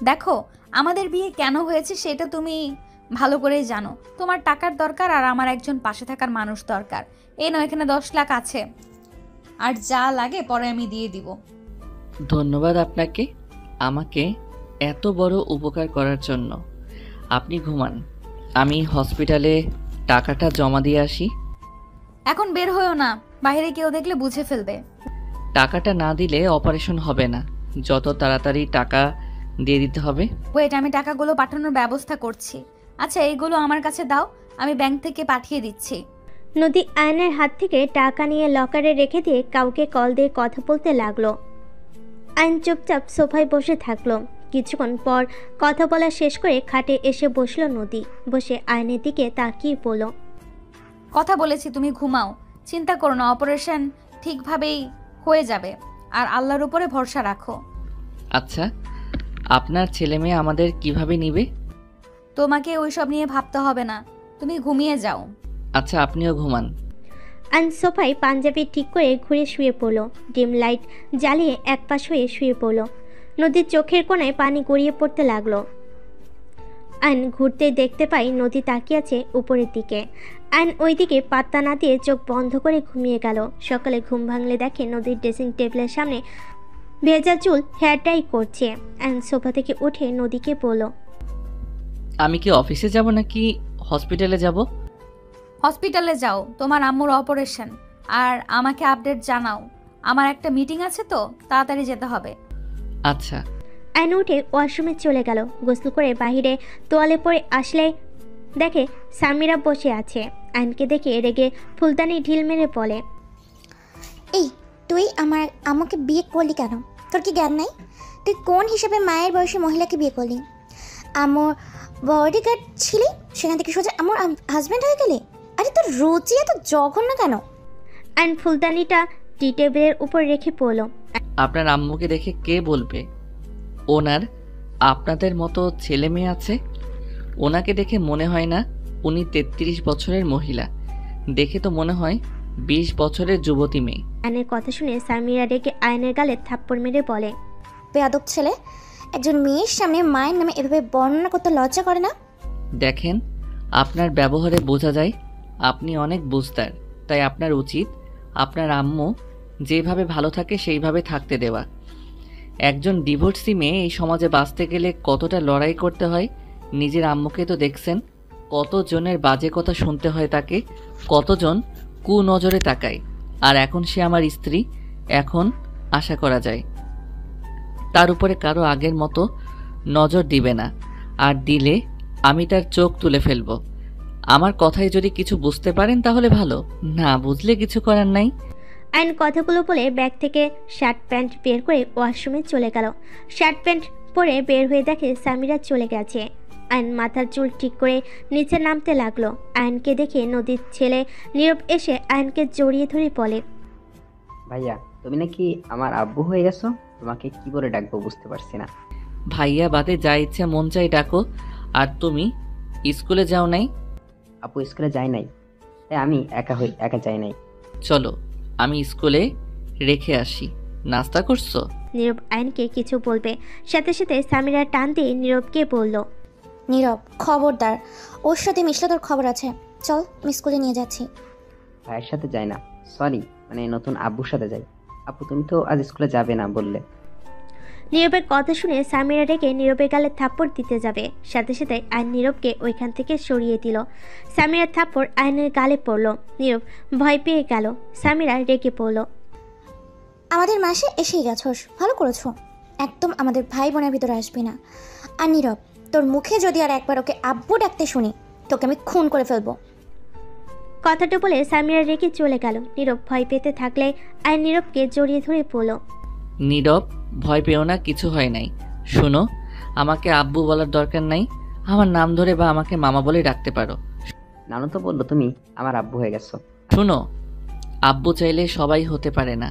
দেখো, আমাদের বিয়ে কেন হয়েছে সেটা তুমি ভালো করেই জানো। তোমার টাকার দরকার আর আমার একজন পাশে থাকার মানুষ দরকার। এই নাও, এখানে 10 লাখ আছে, আর যা লাগে পরে আমি দিয়ে দিব। ধন্যবাদ আপনাকে আমাকে এত বড় উপকার করার জন্য। আপনি ঘুমান, আমি হসপিটালে টাকাটা জমা দিয়ে আসি। এখন বের হয়েও না, বাইরে কেউ দেখলে বুঝে ফেলবে। টাকাটা না দিলে অপারেশন হবে না। যত তাড়াতাড়ি টাকা দিয়ে দিতে হবে। ওয়েট, আমি টাকাগুলো পাঠানোর ব্যবস্থা করছি। আচ্ছা, এইগুলো আমার কাছে দাও, আমি ব্যাংক থেকে পাঠিয়ে দিচ্ছি। নদী আয়নের হাত থেকে টাকা নিয়ে লকারে রেখে দিয়ে কাউকে কল দিয়ে কথা বলতে লাগলো। আয়ন চুপচাপ সোফায় বসে থাকলো। কিছুক্ষণ পর কথা বলা শেষ করে খাটে এসে বসলো নদী। বসে আয়নের দিকে তাকিয়ে বলল, কথা বলেছি, তুমি ঘুমাও। চিন্তা করো না, অপারেশন ঠিকভাবেই হয়ে যাবে, আর আল্লাহর উপরে ভরসা রাখো। আচ্ছা, আপনার ছেলে মেয়ে আমাদের কিভাবে নিবে? তোমাকে ওইসব নিয়ে ভাবতে হবে না, তুমি ঘুমিয়ে যাও। আচ্ছা, আপনিও ঘুমান। আয়ন সোফায় পাঞ্জাবি ঠিক করে ঘুরে শুয়ে পড়ল। ডিম লাইট জ্বালিয়ে একপাশ হয়ে শুয়ে পড়ল। নদীর চোখের কোণায় পানি গড়িয়ে পড়তে লাগলো। আয়ন ঘুরতে দেখতে পাই নদী তাকিয়ে আছে উপরের দিকে। আয়ন ওইদিকে পাত্তা না দিয়ে চোখ বন্ধ করে ঘুমিয়ে গেল। সকালে ঘুম ভাঙলে দেখে নদীর ড্রেসিং টেবিলের সামনে ভেজা চুল হেয়ার ডাই করছে। আয়ন সোফা থেকে উঠে নদীকে বলল, আমি কি অফিসে যাব নাকি হসপিটালে যাব? হসপিটালে যাও, তোমার আম্মুর অপারেশন, আর আমাকে আপডেট জানাও। আমার একটা মিটিং আছে তো, তাড়াতাড়ি যেতে হবে। আচ্ছা। আয়ন উঠে ওয়াশরুমে চলে গেল। গোসল করে বাহিরে তোয়ালে পরে আসলে দেখে সামিরা বসে আছে। আয়নকে দেখে রেগে ফুলদানি ঢিল মেরে বলে, এই তুই আমার আম্মুকে বিয়ে করলি কেন? তোর কি জ্ঞান নাই? তুই কোন হিসেবে মায়ের বয়সী মহিলাকে বিয়ে করলি? আম্মুর বডিগার্ড ছিলি, সেখান থেকে সোজা আমার হাজব্যান্ড হয়ে গেলি? আরে তোর রুচি এত জঘন্য কেন? আয়ন ফুলদানিটা টি টেবিলের উপর রেখে পড়ল। আপনার আম্মুকে দেখে কে বলবে ওনার আপনাদের মতো ছেলে মেয়ে আছে? ওনাকে দেখে মনে হয় না উনি 33 বছরের মহিলা, দেখে তো মনে হয় 20 বছরের যুবতী মেয়ে। আয়নের কথা শুনে সামিরা রেগে আয়নের গালে থাপ্পড় মেরে বলে, বেয়াদব ছেলে, একজন মেয়ের সামনে মায়ের নামে এভাবে বর্ণনা করতে লজ্জা করে না? দেখেন, আপনার ব্যবহারে বোঝা যায় আপনি অনেক বুঝদার। তাই আপনার উচিত আপনার আম্মু যেভাবে ভালো থাকে সেইভাবে থাকতে দেওয়া। একজন ডিভোর্সি মেয়ে এই সমাজে বাঁচতে গেলে কতটা লড়াই করতে হয়। নিজের আম্মুকে তো দেখছেন, কতজনের বাজে কথা শুনতে হয় তাকে, কতজন কুনজরে তাকায়। আর এখন সে আমার স্ত্রী, এখন আশা করা যায় তার উপরে কারো আগের মতো নজর দিবে না, আর দিলে আমি তার চোখ তুলে ফেলব। আমার কথায় যদি কিছু বুঝতে পারেন তাহলে ভালো, না বুঝলে কিছু করার নাই। আয়ন কথাগুলো বলে ব্যাগ থেকে শার্ট প্যান্ট বের করে ওয়াশরুমে চলে গেল। শার্ট প্যান্ট পরে বের হয়ে দেখে সামিরা চলে গেছে। আয়ন মাথার চুল ঠিক করে নিচে নামতে লাগলো। আয়নকে দেখে নদীর ছেলে নীরব এসে আয়নকে জড়িয়ে ধরে বলে, ভাইয়া, তুমি নাকি আমার আব্বু হয়ে গেছো? তোমাকে কি বলে ডাকবো বুঝতে পারছি না। ভাইয়া বাদে যা ইচ্ছে মন চাই ডাকো। আর তুমি স্কুলে যাও নাই? আপু স্কুলে যাই নাই, তাই আমি একা যাই নাই। চলো আমি স্কুলে রেখে আসি। নাস্তা করছো? নীরব আয়নকে কিছু বলবে, সাথে সাথে সামিরা টান দিয়ে নীরবকে বলল, নীরব, খবরদার, ওর সাথে মিশলে তোর খবর আছে। চল, আমি স্কুলে নিয়ে যাচ্ছি। ভাইয়ের সাথে যাই না, সরি, মানে নতুন আব্বুর সাথে যাই। আপু তুমি তো আজ স্কুলে যাবে না বললে। নীরবের কথা শুনে সামিরা রেগে নীরবের গালে থাপ্পড় দিতে যাবে, সাথে সাথে আয়ন নীরবকে ওইখান থেকে সরিয়ে দিল। সামিরার থাপ্পড় আয়নের গালে পড়ল। নীরব ভয় পেয়ে গেল। সামিরা রেগে পড়ল, আমাদের মাসে এসেই গেছোস, ভালো করেছো। একদম আমাদের ভাই বোনের ভিতরে আসবি না। আর নীরব, তোর মুখে যদি আর একবার ওকে আব্বু ডাকতে শুনি, তোকে আমি খুন করে ফেলবো। কথাটা বলে সামিরা রেগে চলে গেল। নীরব ভয় পেতে থাকলে আয়ন নীরবকে জড়িয়ে ধরে পড়ল, নীরব, ভয় পেও না, কিছু হয় নাই। শোনো, আমাকে আব্বু বলার দরকার নাই, আমার নাম ধরে বা আমাকে মামা বলে ডাকতে পারো। নানু তো বললো তুমি আমার আব্বু হয়ে গেছো। শোনো, আব্বু চাইলে সবাই হতে পারে না।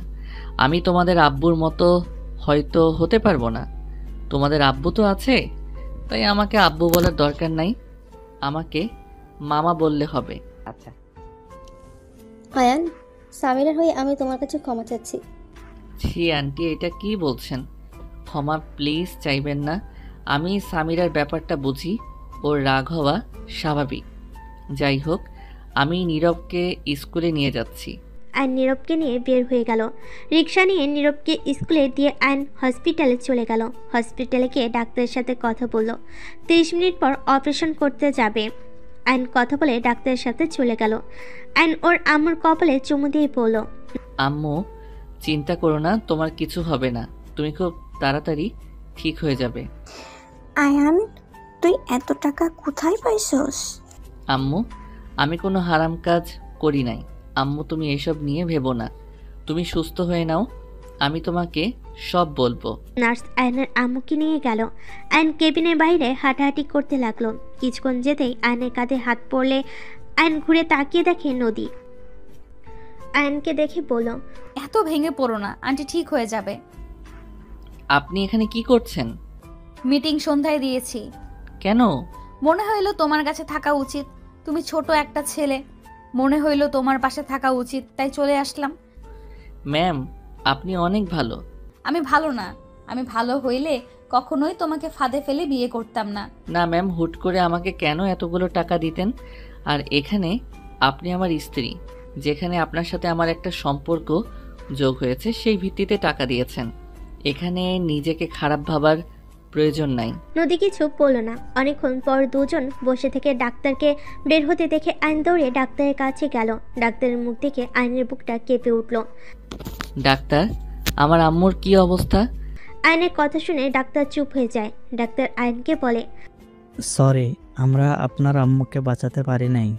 আমি তোমাদের আব্বুর মতো হয়তো হতে পারবো না, তোমাদের আব্বু তো আছে, তাই আমাকে আব্বু বলার দরকার নাই, আমাকে মামা বললে হবে। আচ্ছা আয়ান, সামিরার হয়ে আমি তোমার কাছে ক্ষমা চাচ্ছি। ছি আন্টি, এটা কি বলছেন? ক্ষমা প্লিজ চাইবেন না। আমি সামিরার ব্যাপারটা বুঝি, ওর রাগ হওয়া স্বাভাবিক। যাই হোক, আমি নীরবকে স্কুলে নিয়ে যাচ্ছি। আয়ন নীরবকে নিয়ে বের হয়ে গেল। রিক্সা নিয়ে নীরবকে স্কুলে দিয়ে আয়ন হসপিটালে চলে গেল। হসপিটালে গিয়ে ডাক্তারের সাথে কথা বলল। 30 মিনিট পর অপারেশন করতে যাবে। আয়ন কথা বলে ডাক্তারের সাথে চলে গেল। আয়ন ওর আম্মুর কপালে চুমু দিয়ে বলল, আম্মু, চিন্তা করো না, তোমার কিছু হবে না। তুমি খুব তাড়াতাড়ি ঠিক হয়ে যাবে। আয়ান, তুই এত টাকা কোথায় পাইছস? আম্মু, আমি কোনো হারাম কাজ করি নাই। আম্মু, তুমি এসব নিয়ে ভেবো না। তুমি সুস্থ হয়ে নাও, আমি তোমাকে সব বলবো। নার্স আয়নের আম্মুকে নিয়ে গেল। আয়ন কেবিনের বাইরে হাঁটাহাঁটি করতে লাগলো। কিছুক্ষণ যেতেই আয়নের কাঁধে হাত পড়লে আয়ন ঘুরে তাকিয়ে দেখে নদী। আয়নকে দেখে বলল, এত ভেঙে পড়ো না, আন্টি ঠিক হয়ে যাবে। আপনি এখানে কি করছেন? মিটিং সন্ধ্যায় দিয়েছি। কেন? মনে হইলো তোমার কাছে থাকা উচিত। তুমি ছোট একটা ছেলে, মনে হইলো তোমার পাশে থাকা উচিত, তাই চলে আসলাম। ম্যাম, আপনি অনেক ভালো। আমি ভালো না, আমি ভালো হইলে কখনোই তোমাকে ফাঁদে ফেলে বিয়ে করতাম না। না ম্যাম, হুট করে আমাকে কেন এতগুলো টাকা দিতেন? আর এখানে আপনি আমার স্ত্রী, যেখানে আপনার সাথে আমার একটা সম্পর্ক যোগ হয়েছে, সেই ভিত্তিতে টাকা দিয়েছেন। এখানে নিজেকে খারাপ ভাবার প্রয়োজন নাই। নদী কিছু বলল না। অনেকক্ষণ পর দুজন বসে থেকে ডাক্তারকে বের হতে দেখে আইন দৌড়ে ডাক্তারের কাছে গেল। ডাক্তারের মুখ দেখে আইনের বুকটা কেঁপে উঠল। ডাক্তার, আমার আম্মুর কি অবস্থা? আইনের কথা শুনে ডাক্তার চুপ হয়ে যায়। ডাক্তার আইনকে বলে, সরি, আমরা আপনার আম্মুকে বাঁচাতে পারি নাই।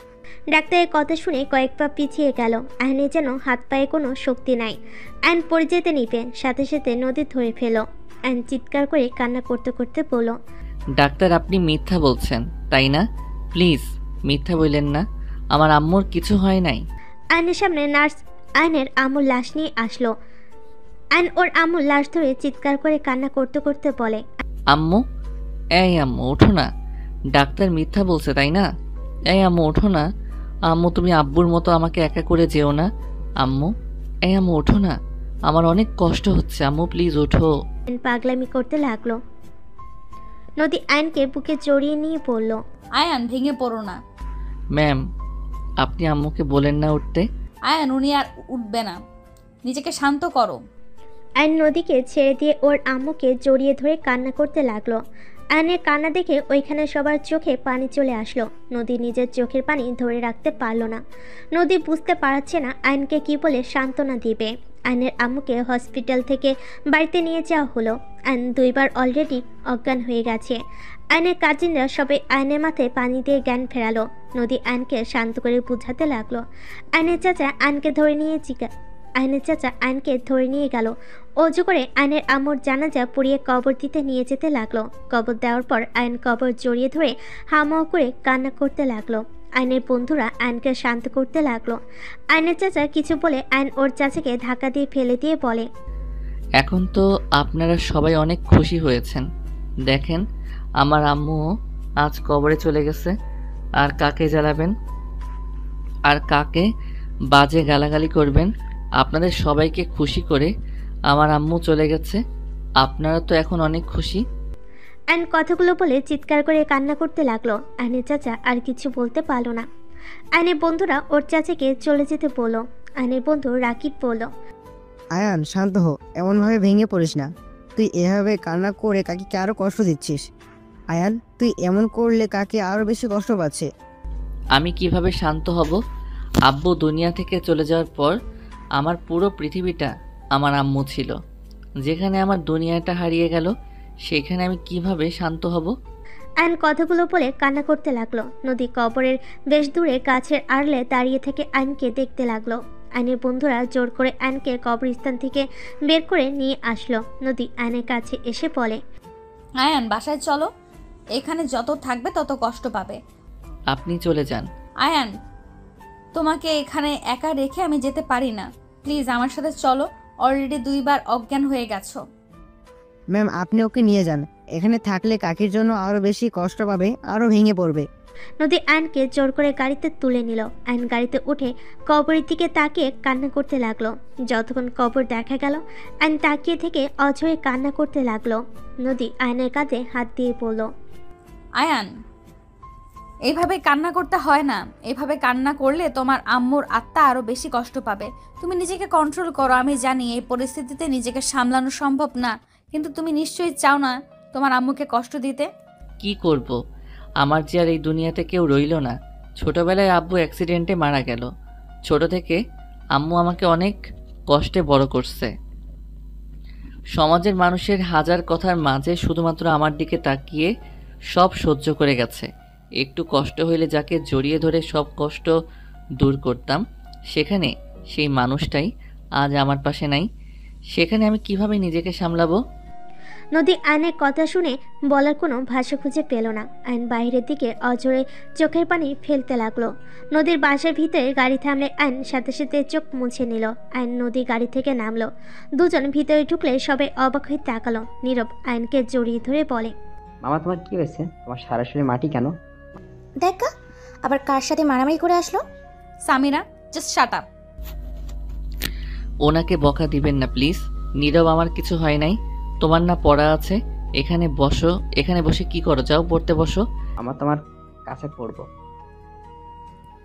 ডাক্তারের কথা শুনে কয়েক পা পিছিয়ে গেল। আইনের যেন হাত পায়ে কোনো শক্তি নাই। আইন পড়ে যেতে নিবে, সাথে সাথে নদী ধরে ফেল। আইন চিৎকার করে কান্না করতে করতে বলল, ডাক্তার, আপনি মিথ্যা বলছেন তাই না? প্লিজ মিথ্যা বললেন না, আমার আম্মুর কিছু হয় নাই। আইনের সামনে নার্স আইনের আম্মুর লাশ নিয়ে আসলো। আইন ওর আম্মুর লাশ ধরে চিৎকার করে কান্না করতে করতে বলে, আম্মু, এই আম্মু ওঠো না। ডাক্তার মিথ্যা বলছে তাই না? এই আম্মু ওঠো না। আম্মু, তুমি আব্বুর মতো আমাকে একা করে যেও না। আম্মু, এই আম্মু ওঠো না, আমার অনেক কষ্ট হচ্ছে। আম্মু প্লিজ ওঠো। আইন পাগলামি করতে লাগলো। নদী আইনকে বুকে জড়িয়ে নিয়ে পড়ল, আয়ান, ভেঙে পড়ো না। ম্যাম, আপনি আম্মুকে বলেন না উঠতে। আয়ান, উনি আর উঠবে না, নিজেকে শান্ত করো। আইন নদীকে ছেড়ে দিয়ে ওর আম্মুকে জড়িয়ে ধরে কান্না করতে লাগলো। আইনের কান্না দেখে ওইখানে সবার চোখে পানি চলে আসলো। নদী নিজের চোখের পানি ধরে রাখতে পারলো না। নদী বুঝতে পারছে না আইনকে কি বলে সান্ত্বনা দিবে। আইনের আম্মুকে হসপিটাল থেকে বাড়িতে নিয়ে যাওয়া হলো। আইন 2 বার অলরেডি অজ্ঞান হয়ে গেছে। আইনের কাজিনরা সবাই আইনের মাথায় পানি দিয়ে জ্ঞান ফেরালো। নদী আইনকে শান্ত করে বুঝাতে লাগলো। আইনের চাচা আইনকে ধরে নিয়ে গেল। অজু করে আইনের আম্মুর জানাজা পড়িয়ে কবর দিতে নিয়ে যেতে লাগলো। কবর দেওয়ার পর আইন কবর জড়িয়ে ধরে হামাও করে কান্না করতে লাগলো। আইনের বন্ধুরা আইনকে শান্ত করতে লাগলো। আইনের চাচা কিছু বলে আইন ওর চাচাকে ধাক্কা দিয়ে ফেলে দিয়ে বলে, এখন তো আপনারা সবাই অনেক খুশি হয়েছেন। দেখেন, আমার আম্মু আজ কবরে চলে গেছে। আর কাকে জ্বালাবেন, আর কাকে বাজে গালাগালি করবেন? আপনাদের সবাইকে খুশি করে আমার আম্মু চলে গেছে। আপনারা তো এখন অনেক খুশি। আইন কথাগুলো বলে চিৎকার করে কান্না করতে লাগলো। আইনের চাচা আর কিছু বলতে পারলো না। আইনের বন্ধুরা ওর চাচাকে চলে যেতে বলল। আইনের বন্ধু রাকিব বলল, আয়ান, শান্ত হো, এমনভাবে ভেঙে পড়িস না। তুই এভাবে কান্না করে কাকিকে আরো কষ্ট দিচ্ছিস। আয়ান, তুই এমন করলে কাকি আরো বেশি কষ্ট পাচ্ছে। আমি কিভাবে শান্ত হব? আব্বু দুনিয়া থেকে চলে যাওয়ার পর আমার পুরো পৃথিবীটা আমার আম্মু ছিল। যেখানে আমার দুনিয়াটা হারিয়ে গেল, সেখানে আমি কিভাবে শান্ত হব? আইন কথাগুলো বলে কান্না করতে লাগলো। নদী কবরের বেশ দূরে গাছের আড়লে দাঁড়িয়ে থেকে আইনকে দেখতে লাগলো। আইনের বন্ধুরা জোর করে আইনকে কবরস্থান থেকে বের করে নিয়ে আসলো। নদী আইনের কাছে এসে বলে, আয়ান, বাসায় চলো, এখানে যত থাকবে তত কষ্ট পাবে। আপনি চলে যান। আয়ান, তোমাকে এখানে একা রেখে আমি যেতে পারি না, প্লিজ আমার সাথে চলো। অলরেডি 2 বার অজ্ঞান হয়ে গেছো। ম্যাম, আপনি ওকে নিয়ে যান। এখানে থাকলে কাকির জন্য আরো বেশি কষ্ট পাবে, আরো ভেঙে পড়বে। নদী আয়নকে জোর করে গাড়িতে তুলে নিল। আয়ন গাড়িতে উঠে কবরের দিকে তাকিয়ে কান্না করতে লাগলো। যতক্ষণ কবর দেখা গেল আয়ন তাকিয়ে থেকে অঝরে কান্না করতে লাগলো। নদী আয়নের কাঁধে হাত দিয়ে পড়ল। আয়ান, এইভাবে কান্না করতে হয় না। এইভাবে কান্না করলে তোমার আম্মুর আত্মা আরো বেশি কষ্ট পাবে। তুমি নিজেকে কন্ট্রোল করো। আমি জানি এই পরিস্থিতিতে নিজেকে সামলানো সম্ভব না, কিন্তু তুমি নিশ্চয়ই চাও না তোমার আম্মুকে কষ্ট দিতে। কি করব? আমার যে আর এই দুনিয়াতে কেউ রইল না। ছোটবেলায় আব্বু অ্যাক্সিডেন্টে মারা গেল। ছোট থেকে আম্মু আমাকে অনেক কষ্টে বড় করছে। সমাজের মানুষের হাজার কথার মাঝে শুধুমাত্র আমার দিকে তাকিয়ে সব সহ্য করে গেছে। একটু কষ্ট হইলে যাকে জড়িয়ে ধরে সব কষ্ট দূর করতাম, সেখানে সেই মানুষটাই আজ আমার পাশে নাই। সেখানে আমি কিভাবে নিজেকে সামলাবো? নদী আয়নের কথা শুনে বলার কোনো ভাষা খুঁজে পেল না। আয়ন বাইরের দিকে অঝরে চোখের পানি ফেলতে লাগলো। নদীর বাসার ভিতরে গাড়ি থামলে আয়ন সাথে সাথে চোখ মুছে নিল। আয়ন নদী গাড়ি থেকে নামলো। দুজন ভিতরে ঢুকলে সবাই অবাক হয়ে তাকালো। নীরব আয়নকে জড়িয়ে ধরে বলে, মামা তোমার কি হয়েছে? তোমার সারা শরীরে মাটি কেন? দেখা আবার কার সাথে মারামারি করে আসলো। Samira, just shut up. ওনাকে বকা দিবেন না প্লিজ। নীরব, আমার কিছু হয় নাই। তোমার না পড়া আছে? এখানে বসো। এখানে বসে কি করো? যাও পড়তে বসো। আমার তোমার কাছে পড়বো।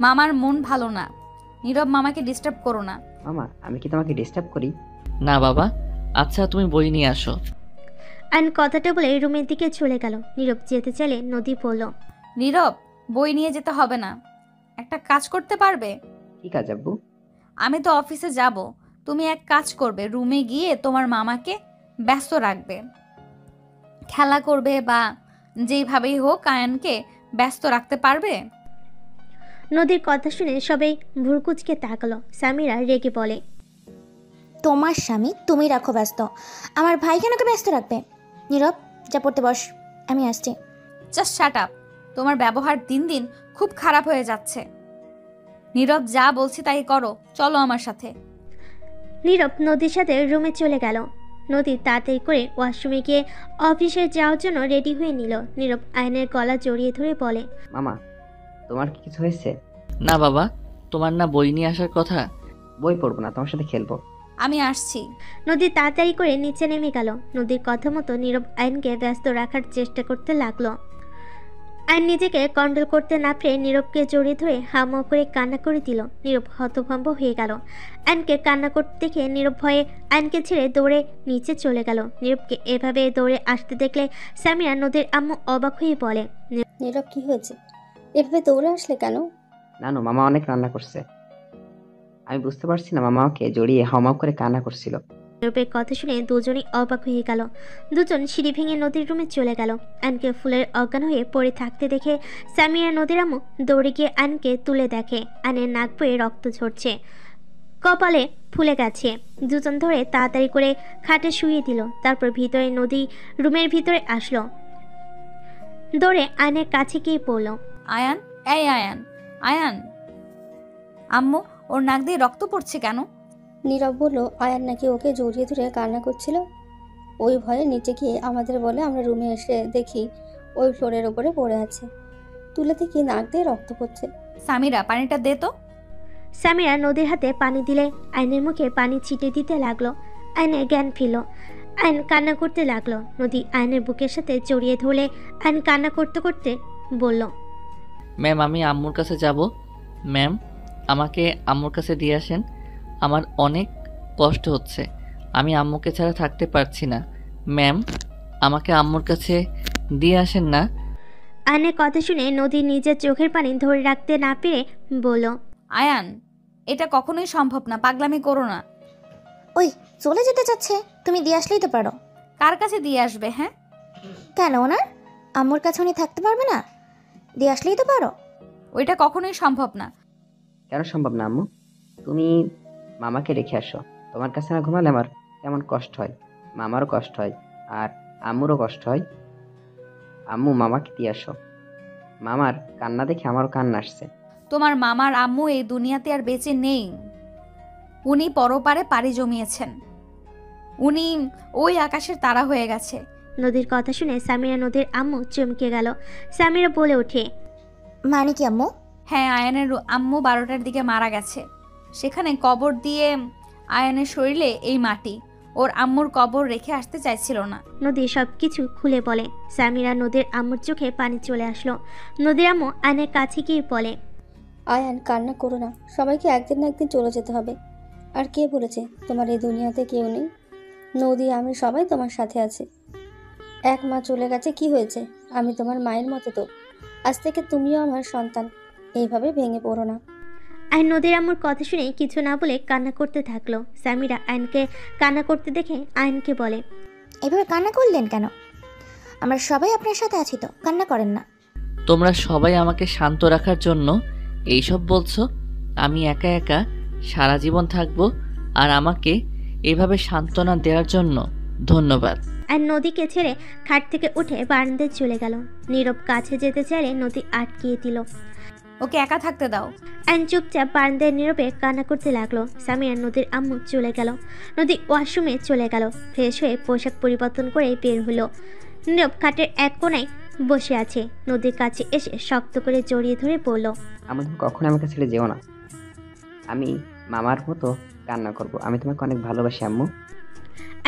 মামার মন ভালো না। নীরব, মামাকে ডিস্টার্ব করো না। মামা আমি কি তোমাকে ডিস্টার্ব করি? না বাবা। আচ্ছা তুমি বই নিয়ে আসো। আয়ন কথাটা বলে রুমের দিকে চলে গেল। নীরব যেতে চাইলে নদী বলল, নীরব, বই নিয়ে যেতে হবে না। একটা কাজ করতে পারবে? কি কাজ আব্বু? আমি তো অফিসে যাব। তুমি এক কাজ করবে, রুমে গিয়ে তোমার মামাকে ব্যস্ত রাখবে। খেলা করবে বা যেইভাবেই হোক আয়ানকে ব্যস্ত রাখতে পারবে। নদীর কথা শুনে সবাই ভুরকুচকে তাকালো। সামিরা রেগে বলে, তোমার স্বামী তুমি রাখো ব্যস্ত, আমার ভাই কেন ওকে ব্যস্ত রাখবে? নীরব, যা পড়তে বস, আমি আসছি। Just shut up. তোমার ব্যবহার দিন দিন খুব খারাপ হয়ে যাচ্ছে। নীরব, যা বলছি তাই করো। চলো আমার সাথে। নীরব নদীর সাথে রুমে চলে গেল। নদী তাড়াতাড়ি করে ওয়াশরুমে গিয়ে অফিসে যাওয়ার জন্য রেডি হয়ে নিল। নীরব আয়নের গলা জড়িয়ে ধরে বলে, মামা তোমার কি কিছু হয়েছে? না বাবা, তোমার না বই নিয়ে আসার কথা? বই পড়বো না, তোমার সাথে খেলবো। আমি আসছি। নদী তাড়াতাড়ি করে নিচে নেমে গেল। নদীর কথা মতো নীরব আয়নকে ব্যস্ত রাখার চেষ্টা করতে লাগলো। আয়ন নিজেকে কন্ট্রোল করতে না পেরে নীরবকে জড়িয়ে ধরে হামা করে কান্না করে দিল। নীরব হতভম্ব হয়ে গেল। আয়নকে কান্না করতে দেখে নীরব ভয়ে আয়নকে ছেড়ে দৌড়ে নিচে চলে গেল। নীরবকে এভাবে দৌড়ে আসতে দেখলে সামিরা নদীর আম্মু অবাক হয়ে বলে, নীরব কি হয়েছে? এভাবে দৌড়ে আসলে কেন? নানু মামা অনেক রান্না করছে। আমি বুঝতে পারছি না, মামাকে জড়িয়ে হামাও করে কান্না করছিল। নীরবের কথা শুনে দুজনই অবাক হয়ে গেল। দুজন সিঁড়ি ভেঙে নদীর রুমে চলে গেল। আয়নকে ফুলের অজ্ঞান হয়ে পড়ে থাকতে দেখে সামিরা নদীর আম্মু দৌড়ে গিয়ে আয়নকে তুলে দেখে আয়নের নাক বয়ে রক্ত ঝরছে, কপালে ফুলে গেছে। দুজন ধরে তাড়াতাড়ি করে খাটে শুইয়ে দিল। তারপর ভিতরে নদী রুমের ভিতরে আসলো। দৌড়ে আয়নের কাছে গিয়ে পড়ল। আয়ান, এই আয়ান, আয়ান। আম্মু, ওর নাক দিয়ে রক্ত পড়ছে কেন? নীরব বলল আয়ান নাকি ওকে জড়িয়ে ধরে কান্না করছিল। ওই ভয়ে নিচে গিয়ে আমাদের বলে আমরা রুমে এসে দেখি ওই ফ্লোরের ওপরে পড়ে আছে। তুলে দেখি নাক দিয়ে রক্ত পড়ছে। সামিরা, পানিটা দে তো। সামিরা নদীর হাতে পানি দিলে আয়নের মুখে পানি ছিটে দিতে লাগলো। আয়নের জ্ঞান ফিরল। আয়ন কান্না করতে লাগলো। নদী আয়নের বুকের সাথে জড়িয়ে ধরলে আয়ন কান্না করতে করতে বলল, ম্যাম আমি আম্মুর কাছে যাব। ম্যাম আমাকে আম্মুর কাছে দিয়ে আসেন। আমার অনেক কষ্ট হচ্ছে। আমি আম্মুকে ছাড়া থাকতে পারছি না। ম্যাম আমাকে আম্মুর কাছে দিয়ে আসেন না। আয়নের কথা শুনে নদী নিজের চোখের পানি ধরে রাখতে না পেরে বলল, আয়ান, এটা কখনোই সম্ভব না। পাগলামি করো না। ওই চলে যেতে চাচ্ছে, তুমি দিয়ে আসলেই তো পারো। কার কাছে দিয়ে আসবে? হ্যাঁ, কেন ওনার আম্মুর কাছে উনি থাকতে পারবে না? দিয়ে আসলেই তো পারো। ওইটা কখনোই সম্ভব না। কেন সম্ভব না আম্মু? তুমি মামাকে রেখে আসো। তোমার কাছে না ঘুমালে আমার কেমন কষ্ট হয়, মামারও কষ্ট হয় আর আম্মুরও কষ্ট হয়। আম্মু মামাকে দিয়ে আসো। মামার কান্না দেখে আমারও কান্না আসছে। তোমার মামার আম্মু এই দুনিয়াতে আর বেঁচে নেই। উনি পরপারে পাড়ি জমিয়েছেন। উনি ওই আকাশের তারা হয়ে গেছে। নদীর কথা শুনে সামিরা নদীর আম্মু চমকে গেল। সামিরা বলে ওঠে, মানে কি আম্মু? হ্যাঁ, আয়ানের আম্মু 12টার দিকে মারা গেছে। সেখানে কবর দিয়ে আয়ানের শরীরে এই মাটি। ওর আম্মুর কবর রেখে আসতে চাইছিল না। নদী সব কিছু খুলে বলে। সামিরা নদীর আম্মুর চোখে পানি চলে আসলো। নদীর আম্মু আয়নের কাছে গিয়ে বলে, আয়ান কান্না করো না, সবাইকে একদিন না একদিন চলে যেতে হবে। আর কে বলেছে তোমার এই দুনিয়াতে কেউ নেই? নদী, আমি সবাই তোমার সাথে আছে। এক মা চলে গেছে, কি হয়েছে? আমি তোমার মায়ের মতো তো। আজ থেকে তুমিও আমার সন্তান। এইভাবে ভেঙে পড়ো না। আইন নদীর আম্মুর কথা শুনে কিছু না বলে কান্না করতে থাকলো। সামিরা আইনকে কান্না করতে দেখে আইনকে বলে, এভাবে কান্না করলেন কেন? আমরা সবাই আপনার সাথে আছি তো, কান্না করেন না। তোমরা সবাই আমাকে শান্ত রাখার জন্য এইসব বলছো? আমি একা একা সারা জীবন থাকবো, আর আমাকে এভাবে সান্ত্বনা দেওয়ার জন্য ধন্যবাদ। আইন নদীকে ছেড়ে খাট থেকে উঠে বারান্দায় চলে গেল। নীরব কাছে যেতে চাইলে নদী আটকিয়ে দিল। ওকে একা থাকতে দাও। আইন চুপচাপ বারান্দায় নীরবে কান্না করতে লাগলো। সামিরা নদীর আম্মু চলে গেল। নদী ওয়াশরুমে চলে গেল। ফ্রেশ হয়ে পোশাক পরিবর্তন করে বের হলো। নীরব খাটের এক কোণায় বসে আছে। নদীর কাছে এসে শক্ত করে জড়িয়ে ধরে বলল, তুমি কখনো আমাকে ছেড়ে যেও না। আমি মামার মতো কান্না করব। আমি তোমাকে অনেক ভালোবাসি আম্মু।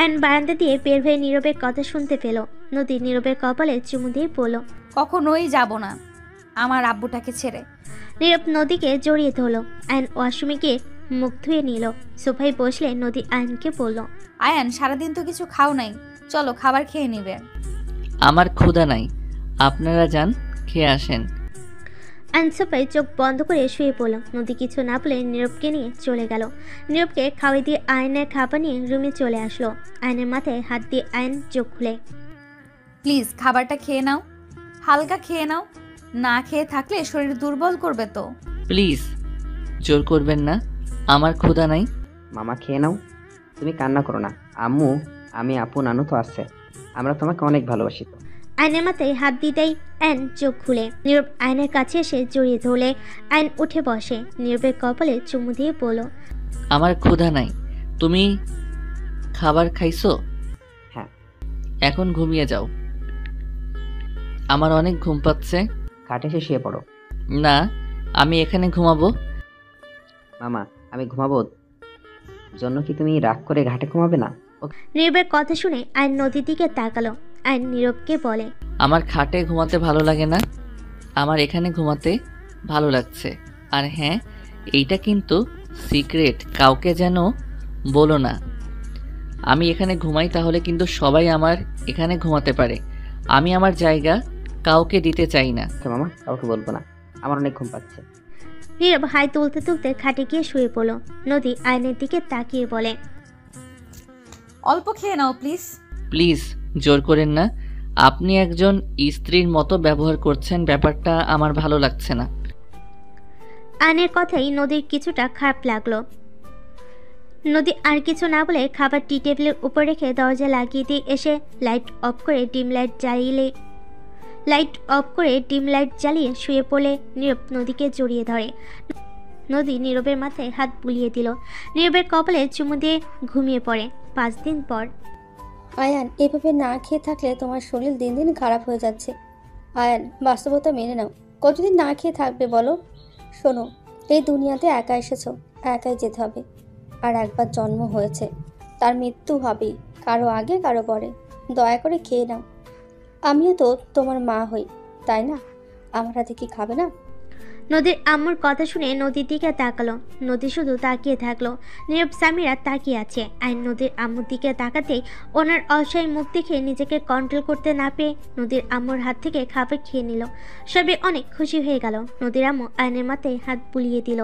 আইন বারান্দা দিয়ে বের হয়ে নীরবের কথা শুনতে পেল। নদী নীরবের কপালে চুমু দিয়ে বলল, কখনোই যাব না আমার আব্বুটাকে ছেড়ে। নীরব নদীকে জড়িয়ে ধরলো। আইন ওয়াশরুমে গিয়ে মুখ ধুয়ে নিল। সোফায় বসলে নদী আইনকে বলল, আয়ান, সারাদিন তো কিছু খাও নাই, চলো খাবার খেয়ে নিবে। আমার ক্ষুধা নাই, আপনারা যান, খেয়ে আসেন। আইন সোফায় চোখ বন্ধ করে শুয়ে পড়ল। নদী কিছু না বলে নীরবকে নিয়ে চলে গেল। নীরবকে খাওয়াই দিয়ে আয়নের খাবার নিয়ে রুমে চলে আসলো। আয়নের মাথায় হাত দিয়ে আয়ন চোখ খুলে, প্লিজ খাবারটা খেয়ে নাও, হালকা খেয়ে নাও, না খেয়ে থাকলে শরীর দুর্বল করবে তো। প্লিজ জোর করবেন না, আমার ক্ষুধা নাই। মামা খেয়ে নাও, তুমি কান্না করো না আম্মু। আমি আপু নানু তো আছে, আমরা তোমাকে অনেক ভালোবাসি তো। আয়নের মাথায় হাত দিতেই আয়ন চোখ খুলে। নীরব আয়নের কাছে এসে জড়িয়ে ধরলে আয়ন উঠে বসে। নীরবের কপালে চুমু দিয়ে বলল, আমার ক্ষুধা নাই। তুমি খাবার খাইছো? হ্যাঁ। এখন ঘুমিয়ে যাও, আমার অনেক ঘুম পাচ্ছে। খাটে এসে শুয়ে পড়ো। না, আমি এখানে ঘুমাবো। মামা, আমি ঘুমাবো জন্য কি তুমি রাগ করে ঘাটে ঘুমাবে না? নীরবের কথা শুনে আয়ন নদীর দিকে তাকালো। আয়ন নীরবকে বলে, আমার খাটে ঘুমাতে ভালো লাগে না, আমার এখানে ঘুমাতে ভালো লাগছে। আর হ্যাঁ, এইটা কিন্তু সিক্রেট, কাউকে যেন বলো না। আমি এখানে ঘুমাই, তাহলে কিন্তু সবাই আমার এখানে ঘুমাতে পারে। আমি আমার জায়গা কাউকে দিতে চাই না। মামা, কাউকে বলবো না, আমার অনেক ঘুম পাচ্ছে। নীরব হাই তুলতে তুলতে খাটে গিয়ে শুয়ে পড়ল। নদী আয়নের দিকে তাকিয়ে বলে, অল্প খেয়ে নাও প্লিজ। প্লিজ জোর করেন না, আপনি একজন স্ত্রীর মতো ব্যবহার করছেন, ব্যাপারটা আমার ভালো লাগছে না। আয়নের কথাই নদীর কিছুটা খারাপ লাগলো। নদী আর কিছু না বলে খাবার টি টেবিলের উপর রেখে দরজা লাগিয়ে দিয়ে এসে লাইট অফ করে ডিম লাইট জ্বালিয়ে শুয়ে পড়লে নীরব নদীকে জড়িয়ে ধরে। নদী নীরবের মাথায় হাত বুলিয়ে দিল। নীরবের কপালে চুমু দিয়ে ঘুমিয়ে পড়ে। 5 দিন পর। আয়ান, এভাবে না খেয়ে থাকলে তোমার শরীর দিন দিন খারাপ হয়ে যাচ্ছে। আয়ান, বাস্তবতা মেনে নাও। কতদিন না খেয়ে থাকবে বলো? শোনো, এই দুনিয়াতে একা এসেছো, একাই যেতে হবে। আর একবার জন্ম হয়েছে, তার মৃত্যু হবেই, কারো আগে কারো পরে। দয়া করে খেয়ে নাও। আমিও তো তোমার মা হই, তাই না? আমার হাতে কি খাবে না? নদীর আম্মুর কথা শুনে নদীর দিকে তাকালো। নদী শুধু তাকিয়ে থাকলো। নীরব সামিরা তাকিয়ে আছে। আইন নদীর আম্মুর দিকে তাকাতেই ওনার অসহায় মুখ দেখে নিজেকে কন্ট্রোল করতে না পেরে নদীর আম্মুর হাত থেকে খাবার খেয়ে নিল। সবাই অনেক খুশি হয়ে গেল। নদীর আম্মু আইনের মাথায় হাত বুলিয়ে দিল।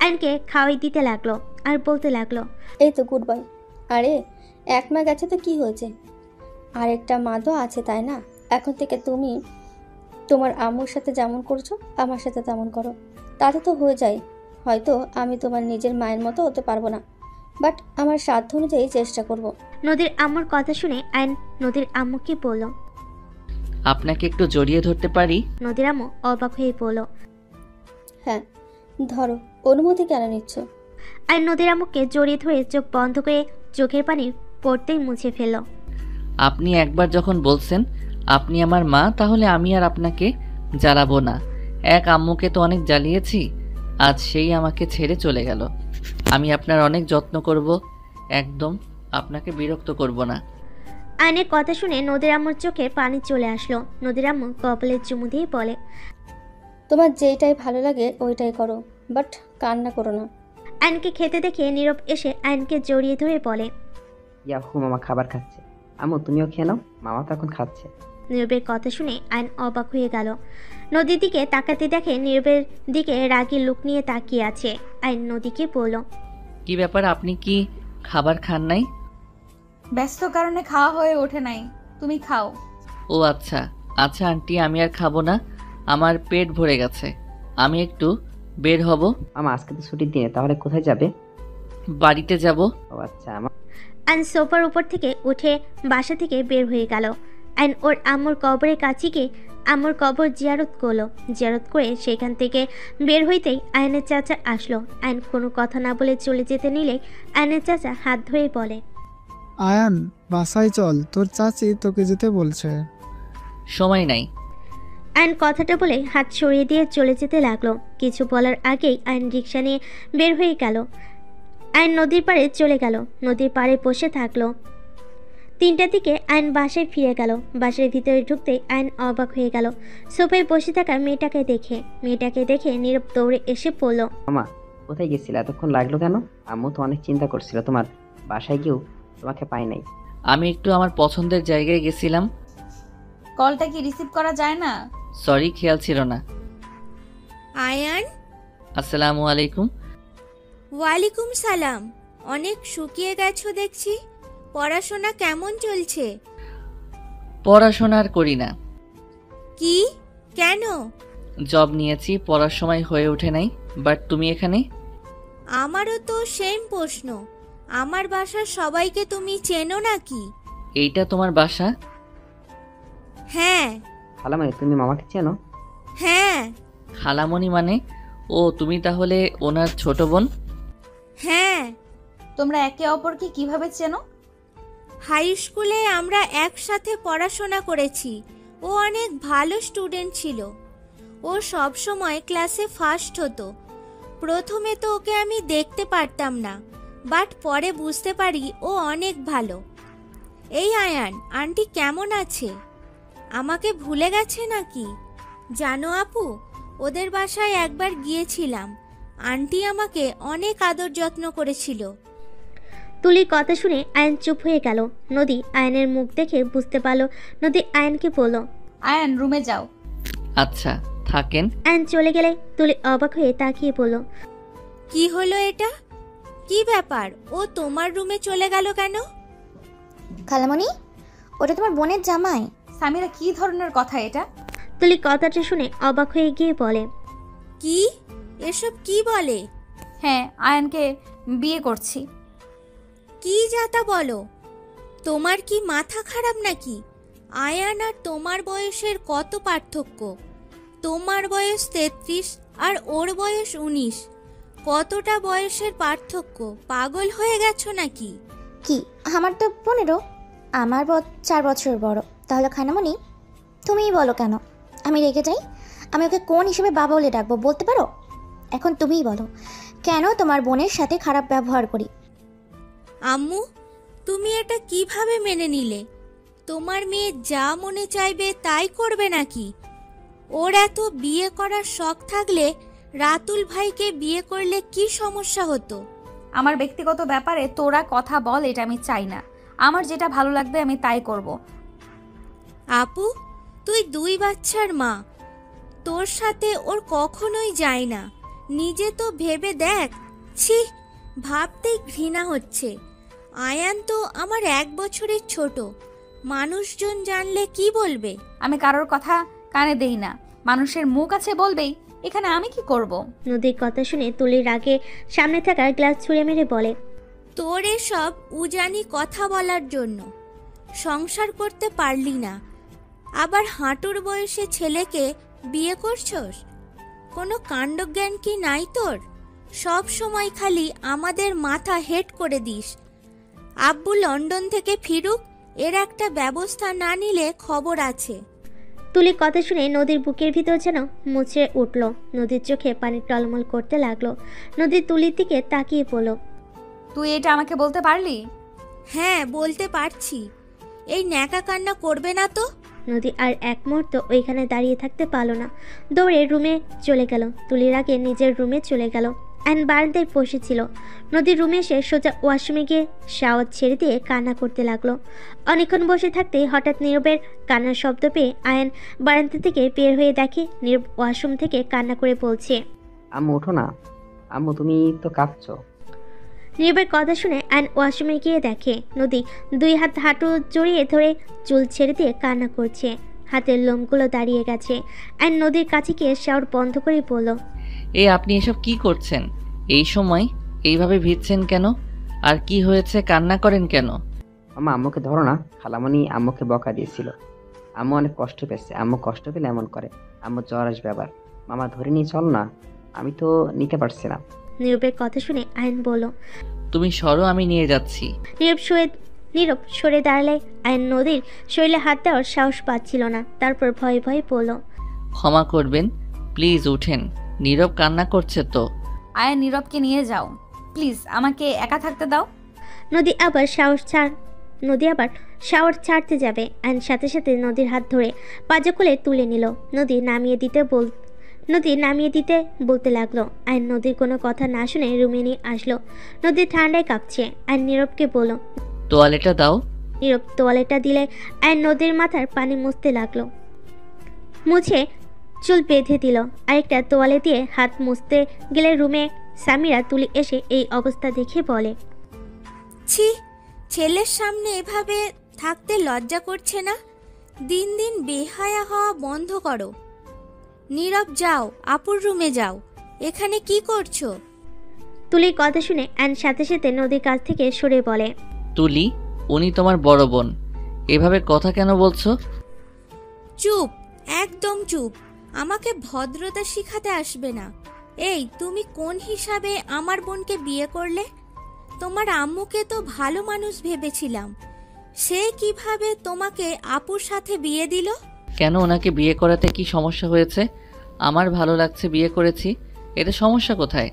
আইনকে খাওয়াই দিতে লাগলো আর বলতে লাগলো, এই তো গুড বয়। আরে, 1 মা গেছে তো কি হয়েছে? আরেকটা মা তো আছে, তাই না? এখন থেকে তুমি তোমার আম্মুর সাথে যেমন করছো আমার সাথে তেমন করো, তাতে তো হয়ে যায়। হয়তো আমি তোমার নিজের মায়ের মতো হতে পারবো না, বাট আমার সাধ্য অনুযায়ী চেষ্টা করব। নদীর আম্মুর কথা শুনে আইন নদীর আম্মুকে বলল, আপনাকে একটু জড়িয়ে ধরতে পারি? নদীর আম্মু অবাক হয়ে বলল, হ্যাঁ ধরো, অনুমতি কেন নিচ্ছ? আইন নদীর আম্মুকে জড়িয়ে ধরে চোখ বন্ধ করে চোখের পানি পড়তেই মুছে ফেলল। আপনি একবার যখন বলছেন আপনি আমার মা, তাহলে আমি আর আপনাকে জ্বালাবো না। এক আম্মুকে তো অনেক জ্বালিয়েছি, আজ সেই আমাকে ছেড়ে চলে গেল। আমি আপনার অনেক যত্ন করব, একদম আপনাকে বিরক্ত করব না। আয়নের কথা শুনে নদীর আম্মুর চোখে পানি চলে আসলো। নদীর আম্মু কপালে চুমু দিয়ে বলে, তোমার যেইটাই ভালো লাগে ওইটাই করো, বাট কান্না করো না। আয়নকে খেতে দেখে নীরব এসে আয়নকে জড়িয়ে ধরে বলে। ইয়াহু, মামা খাবার খাচ্ছে। আম্মু তুমিও খেয়ে নাও, মামা তো এখন খাচ্ছে। নীরবের কথা শুনে আয়ন অবাক হয়ে গেল। নদীর দিকে তাকাতে দেখে নীরবের দিকে রাগী লুক নিয়ে তাকিয়ে আছে। আয়ন নদীকে বলল, কি ব্যাপার, আপনি কি খাবার খান নাই? ব্যস্ত কারণে খাওয়া হয়ে ওঠে নাই, তুমি খাও। ও আচ্ছা আচ্ছা আন্টি, আমি আর খাবো না, আমার পেট ভরে গেছে, আমি একটু বের হব। মামা আজকে তো ছুটির দিনে, তাহলে কোথায় যাবে? বাড়িতে যাব। ও আচ্ছা। আমার আয়ন সোফার উপর থেকে উঠে বাসা থেকে বের হয়ে গেল। আয়ন ওর আম্মুর কবরের কাছে গিয়ে আম্মুর কবর জিয়ারত করলো। জিয়ারত করে সেখান থেকে বের হইতেই আয়নের চাচা আসলো। আয়ন কোনো কথা না বলে চলে যেতে নিলে আয়নের চাচা হাত ধরে বলে, আয়ান বাসায় চল, তোর চাচি তোকে যেতে বলছে। সময় নাই। আয়ন কথাটা বলে হাত সরিয়ে দিয়ে চলে যেতে লাগলো। কিছু বলার আগেই আয়ন রিক্সা নিয়ে বের হয়ে গেল। আয়ন নদীর পাড়ে চলে গেল। নদীর পাড়ে বসে থাকলো। 3টার দিকে আয়ন বাসায় ফিরে গেল। বাসার ভিতরে ঢুকতেই আয়ন অবাক হয়ে গেল সোফায় বসে থাকা মেয়েটাকে দেখে নীরব দৌড়ে এসে পড়ল। মামা কোথায় গেছিলে, এতক্ষণ লাগলো কেন? আম্মু তো অনেক চিন্তা করছিল, তোমার বাসায় গিয়েও তোমাকে পাই নাই। আমি একটু আমার পছন্দের জায়গায় গেছিলাম। কলটা কি রিসিভ করা যায় না? সরি, খেয়াল ছিল না। আয়ান, আসসালামু আলাইকুম। ওয়ালাইকুম সালাম। অনেক শুকিয়ে গেছো দেখছি। পড়াশোনা কেমন চলছে? পড়াশোনা আর করি না। কি, কেন? জব নিয়েছি, পড়ার সময় হয়ে ওঠে নাই। বাট তুমি এখানে? আমারও তো সেম প্রশ্ন। আমার বাসার সবাইকে তুমি চেনো নাকি? এইটা তোমার বাসা? হ্যাঁ। খালামাই তুমি মামাকে চেনো? হ্যাঁ। খালামণি মানে? ও, তুমি তাহলে ওনার ছোট বোন? হ্যাঁ। তোমরা একে অপরকে কিভাবে চেনো? হাই স্কুলে আমরা একসাথে পড়াশোনা করেছি। ও অনেক ভালো স্টুডেন্ট ছিল। ও সব সময় ক্লাসে ফার্স্ট হতো। প্রথমে তো ওকে আমি দেখতে পারতাম না, বাট পরে বুঝতে পারি ও অনেক ভালো। এই আয়ান, আন্টি কেমন আছে? আমাকে ভুলে গেছে নাকি? জানো আপু, ওদের বাসায় একবার গিয়েছিলাম। আন্টি আমাকে অনেক আদর যত্ন করেছিল। তুলির কথা শুনে আয়ন চুপ হয়ে গেল। নদী আয়নের মুখ দেখে বুঝতে পারল। নদী আয়নকে বলল, আয়ান রুমে যাও। আচ্ছা থাকেন। আয়ন চলে গেলে তুলি অবাক হয়ে তাকিয়ে বলল, কি হলো এটা? কি ব্যাপার? ও তোমার রুমে চলে গেল কেন? খালামণি, ওটা তোমার বোনের জামাই। সামিরা, কি ধরনের কথা এটা? তুলি কথাটা শুনে অবাক হয়ে গিয়ে বলে, কি এসব কি বলে? হ্যাঁ, আয়ানকে বিয়ে করছি। কি যাতা বলো? তোমার কি মাথা খারাপ নাকি? আয়ান আর তোমার বয়সের কত পার্থক্য? তোমার বয়স 33 আর ওর বয়স 19। কতটা বয়সের পার্থক্য? পাগল হয়ে গেছো নাকি? কি, আমার তো 15। আমার 4 বছর বড়। তাহলে খালামণি তুমিই বলো কেন আমি রেগে যাই? আমি ওকে কোন হিসেবে বাবা বলে ডাকবো বলতে পারো? এখন তুমিই বলো, কেন তোমার বোনের সাথে খারাপ ব্যবহার করি? আম্মু, তুমি এটা কিভাবে মেনে নিলে? তোমার মেয়ে যা মনে চাইবে তাই করবে নাকি? ওর এত বিয়ে করার শখ থাকলে রাতুল ভাইকে বিয়ে করলে কি সমস্যা হতো? আমার ব্যক্তিগত ব্যাপারে তোরা কথা বল, এটা আমি চাই না। আমার যেটা ভালো লাগবে আমি তাই করব। আপু, তুই 2 বাচ্চার মা। তোর সাথে ওর কখনোই যায় না। নিজে তো ভেবে দেখ। ছি, ভাবতেই ঘৃণা হচ্ছে। আয়ান তো আমার 1 বছরের ছোট। মানুষজন জানলে কি বলবে? আমি কারোর কথা কানে দেই না। মানুষের মুখ আছে বলবেই, এখানে আমি কি করব? নদীর কথা শুনে তুলির রাগে সামনে থাকা গ্লাস ছুঁড়ে মেরে বলে, তোর এসব উজানি কথা বলার জন্য সংসার করতে পারলি না, আবার হাঁটুর বয়সে ছেলেকে বিয়ে করছস? কোনো কাণ্ডজ্ঞান কি নাই তোর? সব সময় খালি আমাদের মাথা হেট করে দিস। আব্বু লন্ডন থেকে ফিরুক, এর একটা ব্যবস্থা না নিলে খবর আছে। তুলির কথা শুনে নদীর বুকের ভিতর যেন মুচড়ে উঠল। নদীর চোখে পানি টলমল করতে লাগলো। নদীর তুলির দিকে তাকিয়ে পড়ল। তুই এটা আমাকে বলতে পারলি? হ্যাঁ, বলতে পারছি। এই ন্যাকা কান্না করবে না তো। নদী আর এক মুহূর্ত ওইখানে দাঁড়িয়ে থাকতে পারল না, দৌড়ে রুমে চলে গেল। তুলির আগে নিজের রুমে চলে গেল। অ্যান বারান্দায় বসেছিল। নদীর রুমে এসে সোজা ওয়াশরুমে গিয়ে শাওয়ার ছেড়ে দিয়ে কান্না করতে লাগলো। অনেকক্ষণ বসে থাকতেই হঠাৎ নীরবের কান্নার শব্দ পেয়ে আয়ান বারান্দা থেকে বের হয়ে দেখে নীরব ওয়াশরুম থেকে কান্না করে বলছে, আম্মু ওঠো না, আম্মু তুমি তো কাঁদছো। নীরবের কথা শুনে আয়ান ওয়াশরুমে গিয়ে দেখে নদী দুই হাত হাঁটু জড়িয়ে ধরে চুল ছেড়ে দিয়ে কান্না করছে। হাতের লোমগুলো দাঁড়িয়ে গেছে। আয়ান নদীর কাছে গিয়ে শাওয়ার বন্ধ করে বলল, এই আপনি এসব কি করছেন? এই সময় এইভাবে ভিজছেন কেন? আর কি হয়েছে, কান্না করেন কেন? মামা আম্মুকে ধরো না, খালামণি আম্মুকে বকা দিয়েছিল। আম্মু অনেক কষ্ট পেয়েছে, আম্মু কষ্ট পেলে এমন করে। আম্মু জ্বর আসবে আবার। মামা ধরে নিয়ে চল না, আমি তো নিতে পারছি না। নীরবের কথা শুনে আয়ান বলল, তুমি সরো, আমি নিয়ে যাচ্ছি। নীরব সরে দাঁড়ালে আয়ান নদীর শরীরে হাত দেওয়ার সাহস পাচ্ছিল না। তারপর ভয়ে ভয়ে বলল, ক্ষমা করবেন, প্লিজ উঠেন। নীরব কান্না করছে তো। আয়া নীরবকে নিয়ে যাও প্লিজ, আমাকে একা থাকতে দাও। নদী আবার শাওয়ার ছাড়তে যাবে। আইন সাথে সাথে নদীর হাত ধরে পাজা কোলে তুলে নিল। নদী নামিয়ে দিতে বলতে লাগলো। আইন নদীর কোনো কথা না শুনে রুমে নিয়ে আসলো। নদী ঠান্ডায় কাঁপছে। আইন নীরবকে বলল, তোয়ালেটা দাও। নীরব তোয়ালেটা দিলে আইন নদীর মাথার পানি মুছতে লাগলো। মুছে চুল বেঁধে দিল। আরেকটা তোয়ালে দিয়ে হাত মুছতে গেলে রুমে সামিরা তুলি এসে এই অবস্থা দেখে বলে, ছি, ছেলের সামনে এভাবে থাকতে লজ্জা করছে না? দিন দিন বেহায়া হওয়া বন্ধ করো। নীরব যাও, আপুর রুমে যাও। এখানে কি করছো? তুলির কথা শুনে আইন সাথে সাথে নদীর কাছ থেকে সরে বলে, তুলি, উনি তোমার বড় বোন, এভাবে কথা কেন বলছো? চুপ, একদম চুপ। আমাকে ভদ্রতা শিখাতে আসবে না। এই, তুমি কোন হিসাবে আমার বোনকে বিয়ে করলে? তোমার আম্মুকে তো ভালো মানুষ ভেবেছিলাম। সে কিভাবে তোমাকে আপুর সাথে বিয়ে দিল? কেন, ওনাকে বিয়ে করাতে কি সমস্যা হয়েছে? আমার ভালো লাগছে, বিয়ে করেছি, এতে সমস্যা কোথায়?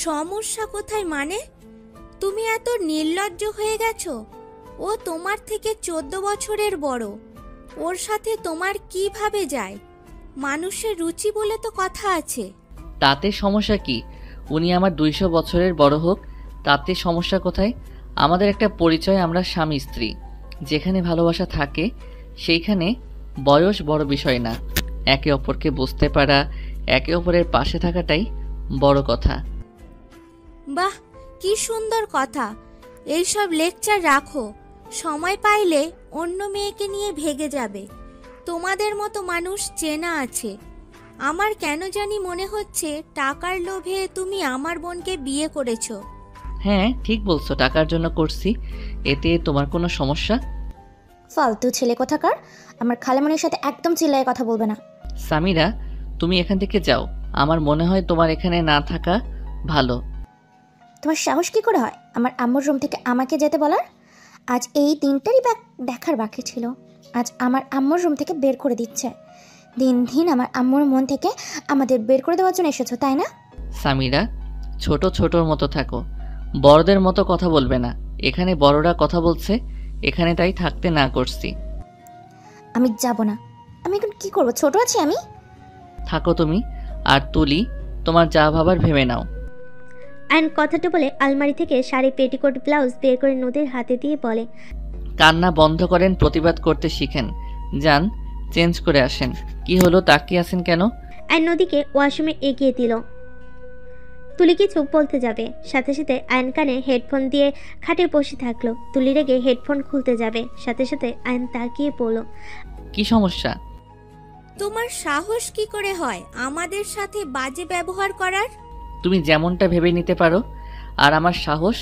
সমস্যা কোথায় মানে? তুমি এত নির্লজ্জ হয়ে গেছো। ও তোমার থেকে 14 বছরের বড়। ওর সাথে তোমার কিভাবে যায়? মানুষের রুচি বলে তো কথা আছে। তাতে সমস্যা কি? উনি আমার 200 বছরের বড় হোক, তাতে সমস্যা কোথায়? আমাদের একটা পরিচয়, আমরা স্বামী স্ত্রী। যেখানে ভালোবাসা থাকে সেইখানে বয়স বড় বিষয় না। একে অপরকে বুঝতে পারা, একে অপরের পাশে থাকাটাই বড় কথা। বাহ, কি সুন্দর কথা। এইসব লেকচার রাখো। সময় পাইলে অন্য মেয়েকে নিয়ে ভেগে যাবে। তোমাদের মতো মানুষ চেনা আছে। আমার কেন জানি মনে হচ্ছে টাকার লোভে তুমি আমার বোনকে বিয়ে করেছো। হ্যাঁ, ঠিক বলছো, টাকার জন্য করছি। এতে তোমার কোনো সমস্যা? ফালতু ছেলে কোথাকার। আমার খালামণির সাথে একদম চিল্লায় কথা বলবে না। সামিরা, তুমি এখান থেকে যাও। আমার মনে হয় তোমার এখানে না থাকা ভালো। তোমার সাহস কি করে হয় আমার আম্মুর রুম থেকে আমাকে যেতে বলার? আজ এই দিনটারই দেখার বাকি ছিল। আজ আমার আম্মুর রুম থেকে বের করে দিচ্ছে। দিন দিন আমার আম্মুর মন থেকে আমাদের বের করে দেওয়ার জন্য এসেছো, তাই না? সামিরা, ছোটর মতো থাকো, বড়দের মতো কথা বলবে না। এখানে বড়রা কথা বলছে, এখানে তাই থাকতে না করছি। আমি যাব না। আমি এখন কি করব? ছোট আছি আমি। থাকো তুমি। আর তুলি, তোমার যা ভাবার ভেবে নাও। আইন কথাটা বলে আলমারি থেকে শাড়ি, পেটিকোট, ব্লাউজ বের করে নদীর হাতে দিয়ে বলে, কান্না বন্ধ করেন, প্রতিবাদ করতে শিখেন। যান, চেঞ্জ করে আসেন। কি হলো, তাকিয়ে আছেন কেন? আইন নদীকে ওয়াশরুমে এগিয়ে দিল। তুলি কিছু বলতে যাবে, সাথে সাথে আইন কানে হেডফোন দিয়ে খাটে বসে থাকলো। তুলি রেগে হেডফোন খুলতে যাবে, সাথে সাথে আইন তাকিয়ে বলল, কি সমস্যা? তোমার সাহস কি করে হয় আমাদের সাথে বাজে ব্যবহার করার? তুমি যেমনটা ভেবে নিতে পারো। আর আমার সাহস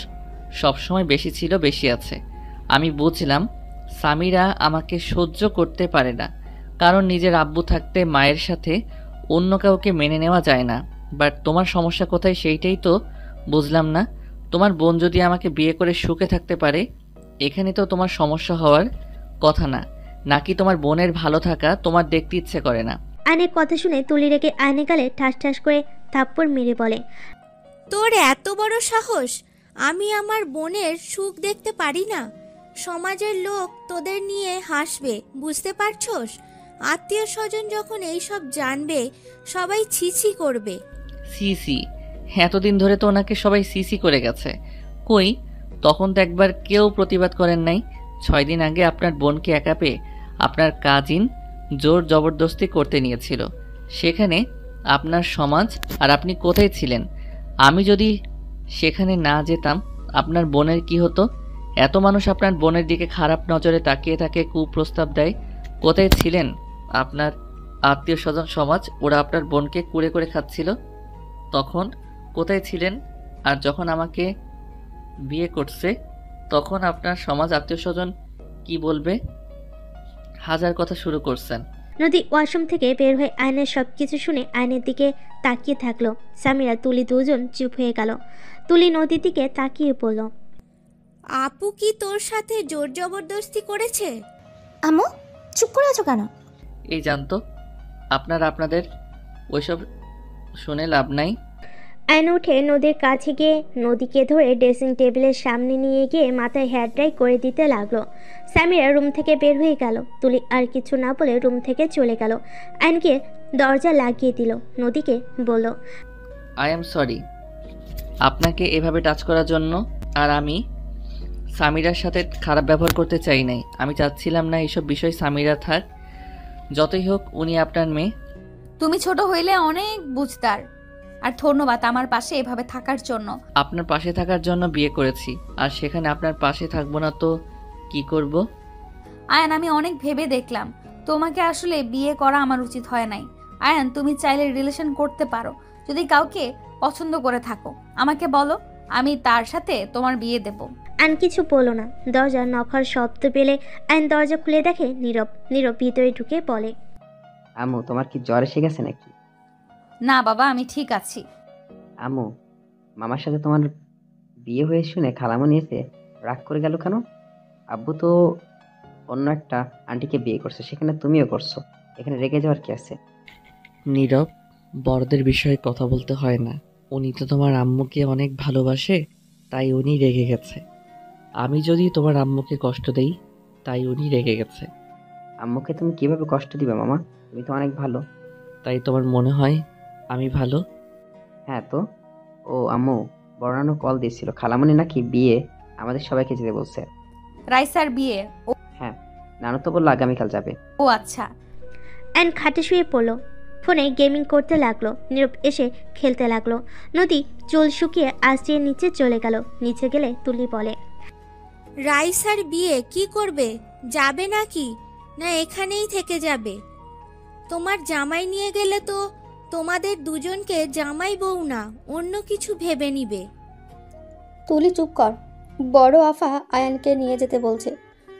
সবসময় বেশি ছিল, বেশি আছে। আমি বুঝলাম সামিরা আমাকে সহ্য করতে পারে না, কারণ নিজের আব্বু থাকতে মায়ের সাথে অন্য কাউকে মেনে নেওয়া যায় না। বাট তোমার সমস্যা কোথায় সেইটাই তো বুঝলাম না। তোমার বোন যদি আমাকে বিয়ে করে সুখে থাকতে পারে, এখানে তো তোমার সমস্যা হওয়ার কথা না, নাকি তোমার বোনের ভালো থাকা তোমার দেখতে ইচ্ছে করে না? আয়নের কথা শুনে তুলি রেগে আয়নের গালে ঠাস ঠাস করে থাপ্পড় মেরে বলে, তোর এত বড় সাহস! আমি আমার বোনের সুখ দেখতে পারি না? সমাজের লোক তোদের নিয়ে হাসবে, বুঝতে পারছস? আত্মীয় স্বজন যখন এইসব জানবে, সবাই ছিছি করবে। সিসি? এতদিন ধরে তো ওনাকে সবাই সিসি করে গেছে। কই, তখন তো একবার কেউ প্রতিবাদ করেন নাই। 6 দিন আগে আপনার বোনকে একা পেয়ে আপনার কাজিন জোর জবরদস্তি করতে নিয়েছিল। সেখানে আপনার সমাজ আর আপনি কোথায় ছিলেন? আমি যদি সেখানে না যেতাম আপনার বোনের কি হতো? এত মানুষ আপনার বোনের দিকে খারাপ নজরে তাকিয়ে তাকে কুপ্রস্তাব দেয়। কোথায় ছিলেন আপনার আত্মীয় স্বজন সমাজ? ওরা আপনার বোনকে কুড়ে করে খাচ্ছিল, তখন কোথায় ছিলেন? আর যখন আমাকে বিয়ে করছে তখন আপনার সমাজ আত্মীয় স্বজন কি বলবে? হাজার কথা শুরু করছেন। নদী ওয়াশরুম থেকে বের হয়ে আয়নের সব কিছু শুনে আয়নের দিকে তাকিয়ে থাকলো। সামিরা তুলি দুজন চুপ হয়ে গেল। তুলি নদীর দিকে তাকিয়ে বলল, আপু কি তোর সাথে জোর জবরদস্তি করেছে? আম্মু চুপ করে আছো কেন? এই জানতো আপনাদের ওইসব শুনে লাভ নাই। আয়ন উঠে নদীর কাছে গিয়ে নদীকে ধরে ড্রেসিং টেবিলের সামনে নিয়ে গিয়ে মাথায় হেয়ার ড্রাই করে দিতে লাগলো। সামিরা রুম থেকে বের হয়ে গেল। তুলি আর কিছু না বলে রুম থেকে চলে গেল। আয়নকে দরজা লাগিয়ে দিল। নদীকে বলল, আই এম সরি আপনাকে এভাবে টাচ করার জন্য। আর আমি সামিরার সাথে খারাপ ব্যবহার করতে চাই নাই। আমি চাচ্ছিলাম না এইসব বিষয় সামিরা থাক। যতই হোক উনি আপনার মেয়ে। তুমি ছোট হইলে অনেক বুঝতার। আর ধন্যবাদ আমার পাশে এভাবে থাকার জন্য। আপনার পাশে থাকার জন্য বিয়ে করেছি, আর সেখানে আপনার পাশে থাকবো না তো কি করব? আয়ান, আমি অনেক ভেবে দেখলাম তোমাকে আসলে বিয়ে করা আমার উচিত হয় নাই। আয়ান, তুমি চাইলে রিলেশন করতে পারো। যদি কাউকে পছন্দ করে থাকো আমাকে বলো, আমি তার সাথে তোমার বিয়ে দেব। আয়ন কিছু বলো না। দরজা নখার শব্দ পেলে আয়ন দরজা খুলে দেখে নীরব। নীরব ভিতরে ঢুকে বলে, আম্মু তোমার কি জ্বর এসে গেছে নাকি? না বাবা, আমি ঠিক আছি। আম্মু, মামার সাথে তোমার বিয়ে হয়ে শুনে খালামণি এসে রাগ করে গেল কেন? আব্বু তো অন্য একটা আন্টিকে বিয়ে করছে, সেখানে তুমিও করছো, এখানে রেগে যাওয়ার কি আছে? নীরব, বড়দের বিষয়ে কথা বলতে হয় না। উনি তো তোমার আম্মুকে অনেক ভালোবাসে, তাই উনি রেগে গেছে। আমি যদি তোমার আম্মুকে কষ্ট দেই, তাই উনি রেগে গেছে। আম্মুকে তুমি কিভাবে কষ্ট দিবে মামা? তুমি তো অনেক ভালো। তাই তোমার মনে হয় আমি ভালো? হ্যাঁ তো। ও আম্মু, বড় কল দিয়েছিল, খালামণি নাকি বিয়ে আমাদের সবাইকে যেতে বলছে। রাইসার বিয়ে? হ্যাঁ, নানু তো বললো আগামীকাল যাবে। ও আচ্ছা। অ্যান্ড খাটে শুয়ে পড়লো। ফোনে গেমিং করতে লাগলো। নীরব এসে খেলতে লাগলো। নদী চুল শুকিয়ে আঁচড়িয়ে নিচে চলে গেল। নিচে গেলে তুলি বলে, রাইসার বিয়ে কি করবে? যাবে নাকি, না এখানেই থেকে যাবে? তোমার জামাই নিয়ে গেলে তো তোমাদের দুজনকে জামাই বউ না অন্য কিছু ভেবে নিবে। তুলি চুপ কর। বড় আফা আয়ানকে নিয়ে যেতে বলছে।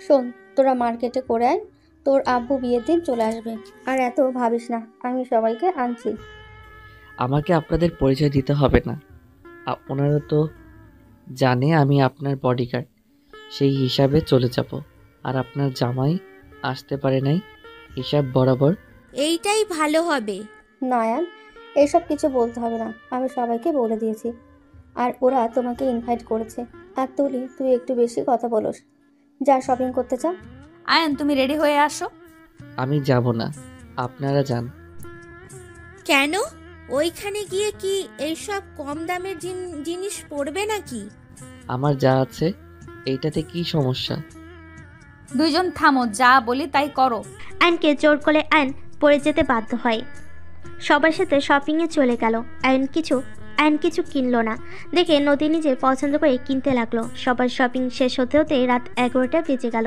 শোন, তোরা মার্কেটে করে আয়, তোর আব্বু বিয়ের দিন চলে আসবে। আর এত ভাবিস না, আমি সবাইকে আনছি। আমাকে আপনাদের পরিচয় দিতে হবে না। ওনারা তো জানে আমি আপনার বডিগার্ড, সেই হিসাবে চলে যাব। আর আপনার জামাই আসতে পারে নাই, হিসাব বরাবর। এইটাই ভালো হবে। না আয়ান, এসব কিছু বলতে হবে না, আমি সবাইকে বলে দিয়েছি। আর ওরা তোমাকে ইনভাইট করেছে। আর তুলি, তুই একটু বেশি কথা বলোস। যা শপিং করতে চা। আয়ান, তুমি রেডি হয়ে আসো। আমি যাব না, আপনারা যান। কেন? ওইখানে গিয়ে কি এইসব কম দামের জিনিস পড়বে নাকি? আমার যা আছে এইটাতে কি সমস্যা? দুইজন থামো, যা বলি তাই করো। আয়নকে জোর করে আয়ন পড়ে যেতে বাধ্য হয়। সবার সাথে শপিংয়ে চলে গেল। আয়ন কিছু কিনলো না দেখে নদী নিজে পছন্দ করে কিনতে লাগলো। সবার শপিং শেষ হতে হতে রাত 11টা বেজে গেল।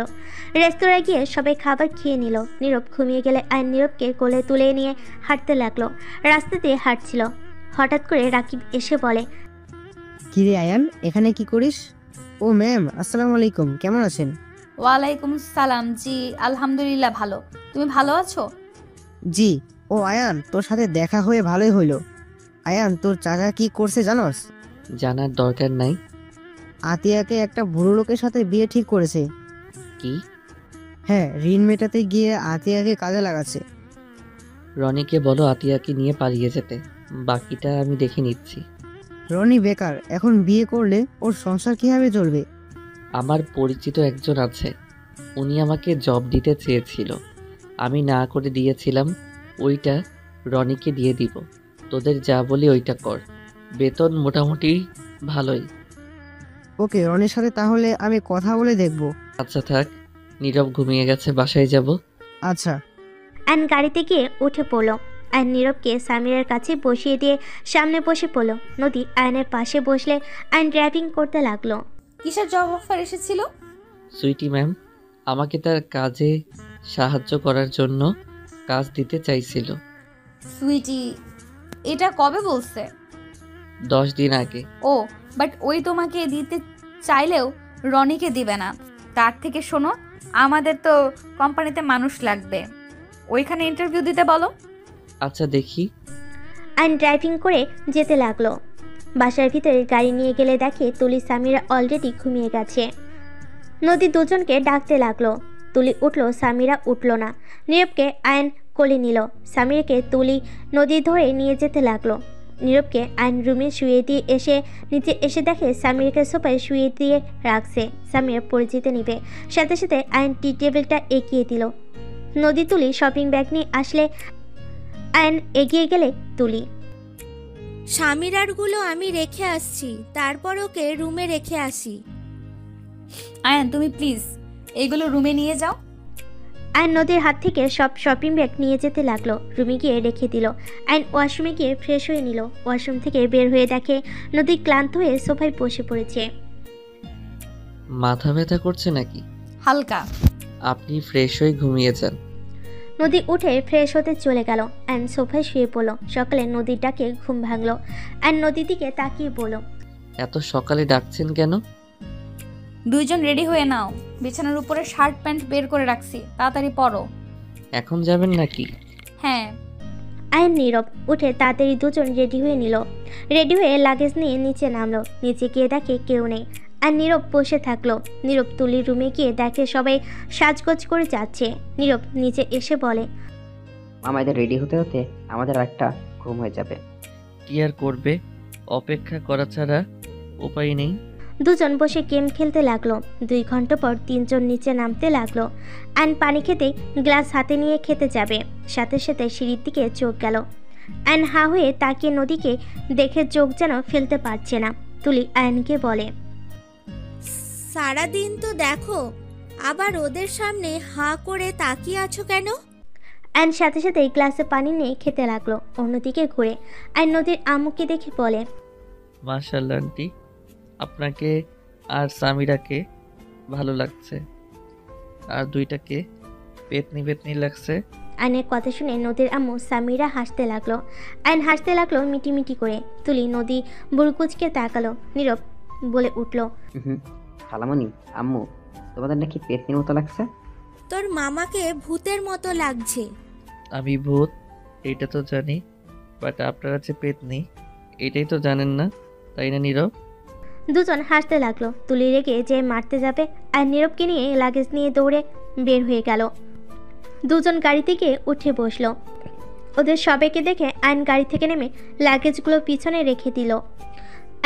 রেস্তোরাঁয় গিয়ে সবাই খাবার খেয়ে নিল। নীরব ঘুমিয়ে গেলে আয়ন নীরবকে কোলে তুলে নিয়ে হাঁটতে লাগলো। রাস্তা দিয়ে হাঁটছিল। হঠাৎ করে রাকিব এসে বলে, কিরে আয়ান, এখানে কি করিস? ও ম্যাম, আসসালামু আলাইকুম, কেমন আছেন? ওয়ালাইকুম সালাম। জি আলহামদুলিল্লাহ ভালো। তুমি ভালো আছো? জি। ও আয়ান, তোর সাথে দেখা হয়ে ভালোই হইলো। আয়ান, তোর চাচা কি করছে জানোস? জানার দরকার নাই। আতিয়াকে একটা বুড়ো লোকের সাথে বিয়ে ঠিক করেছে। কি? হ্যাঁ, ঋণ মেটাতে গিয়ে আতিয়াকে কাজে লাগাচ্ছে। রনিকে বলো আতিয়াকে নিয়ে পালিয়ে যেতে, বাকিটা আমি দেখে নিচ্ছি। রনি বেকার, এখন বিয়ে করলে ওর সংসার কিভাবে চলবে? আমার পরিচিত একজন আছে, উনি আমাকে জব দিতে চেয়েছিল, আমি না করে দিয়েছিলাম। ওইটা রনিকে দিয়ে দিব। তোদের যা বলি ওইটা কর, বেতন মোটামুটি ভালোই। ওকে, রনির সাথে তাহলে আমি কথা বলে দেখব। আচ্ছা থাক, নীরব ঘুমিয়ে গেছে, বাসায় যাব। আচ্ছা। আয়ন গাড়িতে গিয়ে উঠে পড়লো। আয়ন নীরবকে সামিরার কাছে বসিয়ে দিয়ে সামনে বসে পড়লো। নদী আয়নের পাশে বসলে আয়ন ড্রাইভিং করতে লাগলো। কিসের জব অফার এসেছিল? সুইটি ম্যাম আমাকে তার কাজে সাহায্য করার জন্য কাজ দিতে চাইছিল। সুইটি, এটা কবে বলছে? 10 দিন আগে। ও, বাট ওই তোমাকে দিতে চাইলেও রনিকে দিবে না। তার থেকে শোনো, আমাদের তো কোম্পানিতে মানুষ লাগবে, ওইখানে ইন্টারভিউ দিতে বলো। আচ্ছা দেখি। আয়ন ড্রাইভিং করে যেতে লাগলো। বাসার ভিতরে গাড়ি নিয়ে গেলে দেখে তুলি সামিরা অলরেডি ঘুমিয়ে গেছে। নদী দুজনকে ডাকতে লাগলো। তুলি উঠলো, সামিরা উঠলো না। নীরবকে আয়ন কোলে নিল। সামিরাকে তুলি নদী ধরে নিয়ে যেতে লাগলো। নীরবকে আয়ন রুমে শুয়ে দিয়ে নিচে এসে দেখে সামিরাকে সোফায় শুয়ে দিয়ে রাখছে। সামিরা পড়ে যেতে নিবে, সাথে সাথে আয়ন টি টেবিলটা এগিয়ে দিল। নদী তুলি শপিং ব্যাগ নিয়ে আসলে আয়ন এগিয়ে গেলে তুলি। স্বামীরারগুলো আমি রেখে আসছি, তারপর ওকে রুমে রেখে আসি। আয়ান, তুমি প্লিজ এগুলো রুমে নিয়ে যাও। আয়ন নদীর হাত থেকে সব শপিং ব্যাগ নিয়ে যেতে লাগলো। রুমে গিয়ে রেখে দিল। আয়ন ওয়াশরুমে গিয়ে ফ্রেশ হয়ে নিল। ওয়াশরুম থেকে বের হয়ে দেখে নদী ক্লান্ত হয়ে সোফায় বসে পড়েছে। মাথা ব্যথা করছে নাকি? হালকা। আপনি ফ্রেশ হয়ে ঘুমিয়ে যান। নদী উঠে ফ্রেশ হতে চলে গেল। আয়ন সোফায় শুয়ে পড়লো। সকালে নদীর ডাকে ঘুম ভাঙলো। আয়ন নদীর দিকে তাকিয়ে বলল, এত সকালে ডাকছেন কেন? দুইজন রেডি হয়ে নাও, বিছানার উপরে শার্ট প্যান্ট বের করে রাখছি, তাড়াতাড়ি পরো। এখন যাবেন নাকি? হ্যাঁ। আয়ন নীরব উঠে তাড়াতাড়ি দুজন রেডি হয়ে নিল। রেডি হয়ে লাগেজ নিয়ে নিচে নামলো। নিচে গিয়ে দেখে কেউ নেই। আর নীরব বসে থাকলো। নীরব তুলির রুমে গিয়ে দেখে সবাই সাজগোজ করে যাচ্ছে। নীরব নিচে এসে বলে, মামা এদের রেডি হতে হতে আমাদের একটা ঘুম হয়ে যাবে। কি আর করবে, অপেক্ষা করা ছাড়া উপায় নেই। দুজন বসে গেম খেলতে লাগলো। 2 ঘন্টা পর তিনজন নিচে নামতে লাগলো। আয়ন পানি খেতে গ্লাস হাতে নিয়ে খেতে যাবে, সাথে সাথে সিঁড়ির দিকে চোখ গেল। আয়ন হা হয়ে তাকিয়ে নদীকে দেখে চোখ যেন ফেলতে পারছে না। তুলি আয়নকে বলে, সারাদিন তো দেখো, আবার ওদের সামনে হাঁ করে তাকিয়ে আছো কেন? আয়ন সাথে সাথে গ্লাসে পানি নিয়ে খেতে লাগলো। অন্যদিকে ঘুরে আয়ন নদীর আম্মুকে দেখে বলে, মাশাআল্লাহ আন্টি, আপনাকে আর সামিরাকে ভালো লাগছে, আর দুইটাকে পেতনি পেতনি লাগছে। আয়নের কথা শুনে নদীর আম্মু সামিরা হাসতে লাগলো। আয়ন হাসতে লাগলো মিটিমিটি করে। তুলি নদী বুড়কুচকে তাকালো। নীরব বলে উঠলো, খালামণি, আম্মু, তোমাদের নাকি পেতনির মতো লাগছে? তোর মামাকে ভূতের মতো লাগছে। আমি ভূত এইটা তো জানি, বাট আপনারা যে পেতনি এটাই তো জানেন না, তাই না নীরব? দুজন হাসতে লাগলো। তুলি রেগে যে মারতে যাবে আর নীরবকে নিয়ে লাগেজ নিয়ে দৌড়ে বের হয়ে গেল। দুজন গাড়িতে গিয়ে উঠে বসলো। ওদের সবাইকে দেখে আয়ন গাড়ি থেকে নেমে লাগেজগুলো পিছনে রেখে দিল।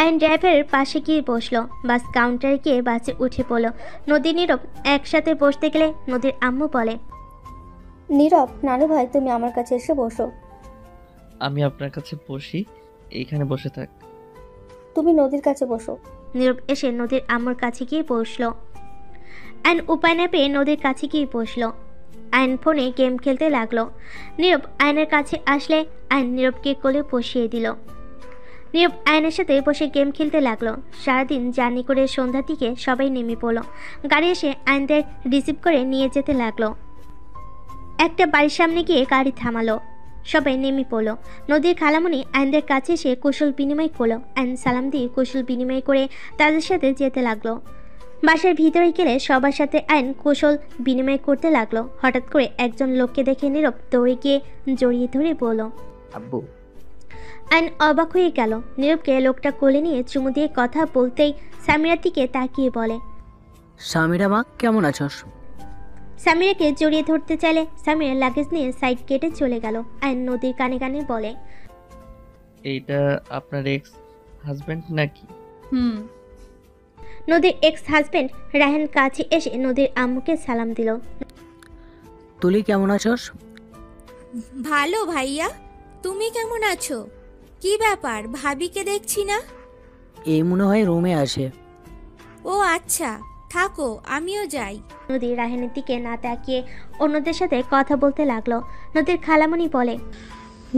আয়ন ড্রাইভারের পাশে গিয়ে বসলো। বাস কাউন্টারে গিয়ে বাসে উঠে পড়লো। নদী নীরব একসাথে বসতে গেলে নদীর আম্মু বলে, নীরব, নানু ভাই তুমি আমার কাছে এসে বসো। আমি আপনার কাছে বসি, এইখানে বসে থাক। তুমি নদীর কাছে বসো। নীরব এসে নদীর আম্মুর কাছে গিয়ে বসলো। আয়ন উপায় না পেয়ে নদীর কাছে গিয়ে বসলো। আয়ন ফোনে গেম খেলতে লাগলো। নীরব আয়নের কাছে আসলে আয়ন নীরবকে কোলে বসিয়ে দিল। নীরব আয়নের সাথে বসে গেম খেলতে লাগলো। সারাদিন জার্নি করে সন্ধ্যার দিকে সবাই নেমে পড়লো। গাড়ি এসে আয়নদের রিসিভ করে নিয়ে যেতে লাগলো। একটা বাড়ির সামনে গিয়ে গাড়ি থামালো। সবাই নেমে পড়লো। নদীর খালামণি আয়নদের কাছে এসে কুশল বিনিময় করলো। আয়ন সালাম দিয়ে কুশল বিনিময় করে তাদের সাথে যেতে লাগলো। বাসার ভিতরে গেলে সবার সাথে আয়ন কুশল বিনিময় করতে লাগলো। হঠাৎ করে একজন লোককে দেখে নীরব দৌড়ে গিয়ে জড়িয়ে ধরে বলল, আব্বু, আইন অবাক হয়ে গেল। নীরবকে লোকটা কোলে নিয়ে চুমু দিয়ে কথা বলতেই সামিরার দিকে তাকিয়ে বলে, সামিরা মা কেমন আছস? সামিরাকে জড়িয়ে ধরতে চাইলে সামিরা লাগেজ নিয়ে সাইড কেটে চলে গেল। আইন নদীর কানে কানে বলে, এইটা আপনার এক্স হাজব্যান্ড নাকি? হুম। নদীর এক্স হাজবেন্ড রায়হান কাছে এসে নদীর আম্মুকে সালাম দিল। তুলি কেমন আছস? ভালো ভাইয়া, তুমি কেমন আছো? কি ব্যাপার, ভাবিকে দেখছি না? এই মনে হয় রুমে আসে। ও আচ্ছা, থাকো, আমিও যাই। নদী রায়হানের দিকে না তাকিয়ে অন্যদের সাথে কথা বলতে লাগলো। নদীর খালামণি বলে,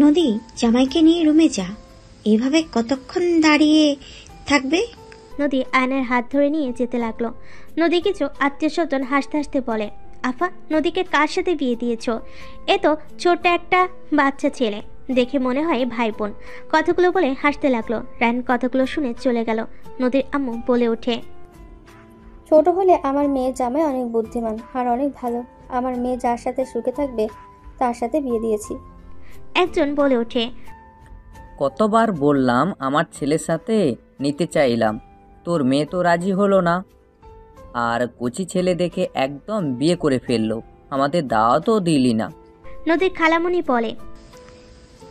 নদী, জামাইকে নিয়ে রুমে যা। এভাবে কতক্ষণ দাঁড়িয়ে থাকবে? নদী আয়নের হাত ধরে নিয়ে যেতে লাগলো। নদী কিছু আত্মীয় স্বজন হাসতে হাসতে বলে, আফা, নদীকে কার সাথে বিয়ে দিয়েছো? এ তো ছোট একটা বাচ্চা ছেলে, দেখে মনে হয় ভাই বোন। কথাগুলো বলে হাসতে লাগলো। রায়হান কথাগুলো শুনে চলে গেল। নদীর আম্মু বলে ওঠে, ছোট হলে আমার মেয়ে জামাই অনেক বুদ্ধিমান আর অনেক ভালো। আমার মেয়ে যার সাথে সুখে থাকবে তার সাথে বিয়ে দিয়েছি। একজন বলে ওঠে, কতবার বললাম আমার ছেলের সাথে নিতে চাইলাম, তোর মেয়ে তো রাজি হলো না। আর কচি ছেলে দেখে একদম বিয়ে করে ফেললো, আমাদের দাওয়াতও দিলি না। নদীর খালামণি বলে,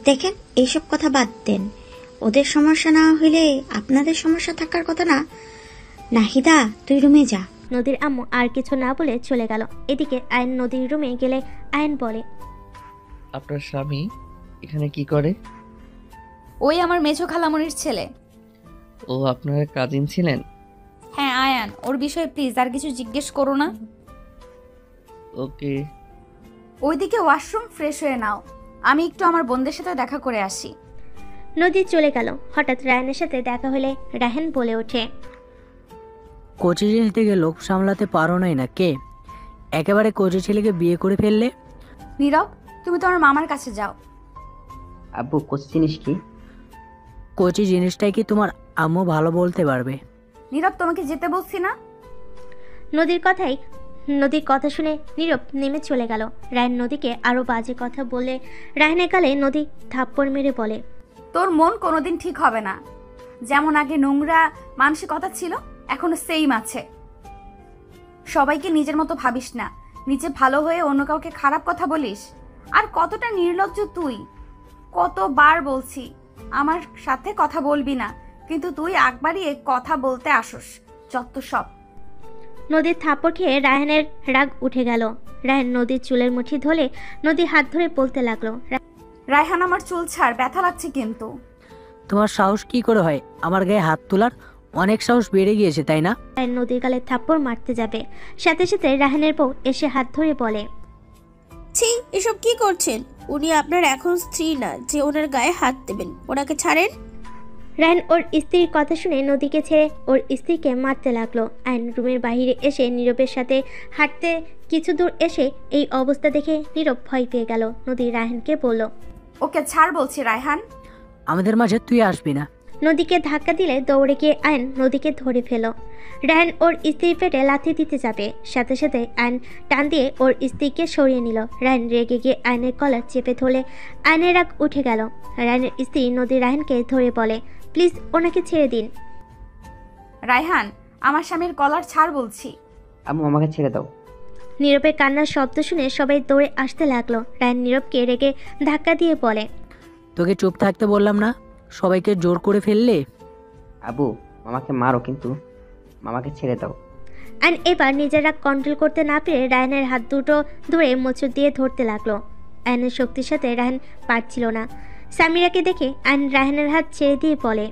দেখেন, এইসব কথা বাদ দেন। ওদের সমস্যা না হইলে আপনাদের সমস্যা থাকার কথা না। নাহিদা, তুই রুমে যা। নদীর আম্মু আর কিছু না বলে চলে গেল। এদিকে আয়ন নদীর রুমে গেলে আয়ন বলে, আপনার স্বামী এখানে কি করে? ওই আমার মেজো খালামণির ছেলে। ও আপনার কাজিন ছিলেন? হ্যাঁ আয়ান, ওর বিষয়ে প্লিজ আর কিছু জিজ্ঞেস করো না। ওকে। ওইদিকে ওয়াশরুম ফ্রেশ হয়ে নাও, আমি একটু আমার বোনদের সাথে দেখা করে আসি। নদী চলে গেল। হঠাৎ রায়হানের সাথে দেখা হলে রায়হান বলে ওঠে, কোচি ছেলে থেকে লোক সামলাতে পারো নাই না কে? একেবারে কোচি ছেলেকে বিয়ে করে ফেললে। নীরব, তুমি তোমার মামার কাছে যাও। আব্বু, কোচি জিনিস কি? কোচি জিনিসটাই কি তোমার আম্মু ভালো বলতে পারবে। নীরব, তোমাকে যেতে বলছি না? নদীর কথা শুনে নীরব নেমে চলে গেল। রায়হান নদীকে আরো বাজে কথা বলে রায়হানের গালে নদী থাপ্পড় মেরে বলে, তোর মন কোনোদিন ঠিক হবে না। যেমন আগে নোংরা মানসিকতা ছিল, এখনো সেইম আছে। সবাইকে নিজের মতো ভাবিস না, নিজে ভালো হয়ে অন্য কাউকে খারাপ কথা বলিস। আর কতটা নির্লজ্জ তুই! কতবার বলছি আমার সাথে কথা বলবি না, কিন্তু তুই একবারই কথা বলতে আসস। যত সব। নদীর থাপ্পড় খেয়ে রায়হানের রাগ উঠে গেল। রায়হান নদীর চুলের মুঠি ধরে নদীর হাত ধরে বলতে লাগলো, রায়হান, আমার চুল ছাড়, ব্যথা লাগছে কিন্তু। তোমার সাহস কি করে হয় আমার গায়ে হাত তোলার? অনেক সাহস বেড়ে গিয়েছে তাই না? রায়হান নদীর গালে থাপ্পড় মারতে যাবে, সাথে সাথে রায়হানের বউ এসে হাত ধরে বলে, ছি, এসব কি করছেন? উনি আপনার এখন স্ত্রী না যে ওনার গায়ে হাত দেবেন। ওনাকে ছাড়েন। রায়হান ওর স্ত্রীর কথা শুনে নদীকে ছেড়ে ওর স্ত্রীকে মারতে লাগলো। আইন রুমের বাইরে এসে নীরবের সাথে হাঁটতে কিছু দূর এসে এই অবস্থা দেখে নীরব ভয় পেয়ে গেল। নদী রায়হানকে বলল, ওকে ছাড় বলছি রায়হান। আমাদের মাঝে তুই আসবি না। নদীকে ধাক্কা দিলে দৌড়ে গিয়ে আইন নদীকে ধরে ফেল। রায়হান ওর স্ত্রীর পেটে লাথি দিতে যাবে, সাথে সাথে আইন টান দিয়ে ওর স্ত্রীকে সরিয়ে নিল। রায়হান রেগে গিয়ে আইনের কলার চেপে ধরলে আইনের রাগ উঠে গেল। রায়হানের স্ত্রী নদী রায়হানকে ধরে বলে, প্লিজ ওনাকে ছেড়ে দিন। রায়হান, আমার স্বামীর কলার ছাড় বলছি। আম্মু, আমাকে ছেড়ে দাও। নীরবের কান্নার শব্দ শুনে সবাই দৌড়ে আসতে লাগলো। রায়হান নীরবকে রেগে ধাক্কা দিয়ে বলে, তোকে চুপ থাকতে বললাম না? সবাইকে জোর করে ফেললে। আব্বু, মামাকে মারো, কিন্তু মামাকে ছেড়ে দাও। আইন এবার নিজের রাগ কন্ট্রোল করতে না পেরে রায়হানের হাত দুটো ধরে মোচড় দিয়ে ধরতে লাগলো। আইনের শক্তির সাথে রায়হান পারছিল না। সামিরাকে দেখে আইন রায়হানের হাত ছেড়ে দিয়ে বলে,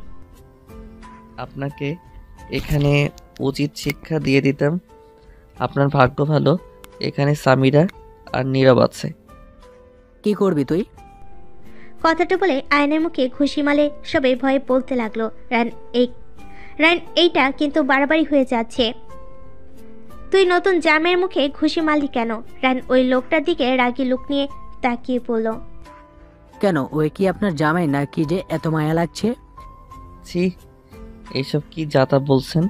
আপনাকে এখানে উচিত শিক্ষা দিয়ে দিতাম। আপনার ভাগ্য ভালো, এখানে সামিরা আর নীরব আছে। কি করবি তুই? কথাটা বলে আয়নের মুখে ঘুষি মালে সবাই ভয়ে বলতে লাগলো, রায়হান এইটা কিন্তু বাড়াবাড়ি হয়ে যাচ্ছে। তুই নতুন জামের মুখে ঘুষি মারলি কেন? রায়হান ওই লোকটার দিকে রাগী লুক নিয়ে তাকিয়ে পড়ল। কেন, ওই কি আপনার জামাই নাকি যে এত মায়া লাগছে? ছি, এইসব কি যাতা বলছেন?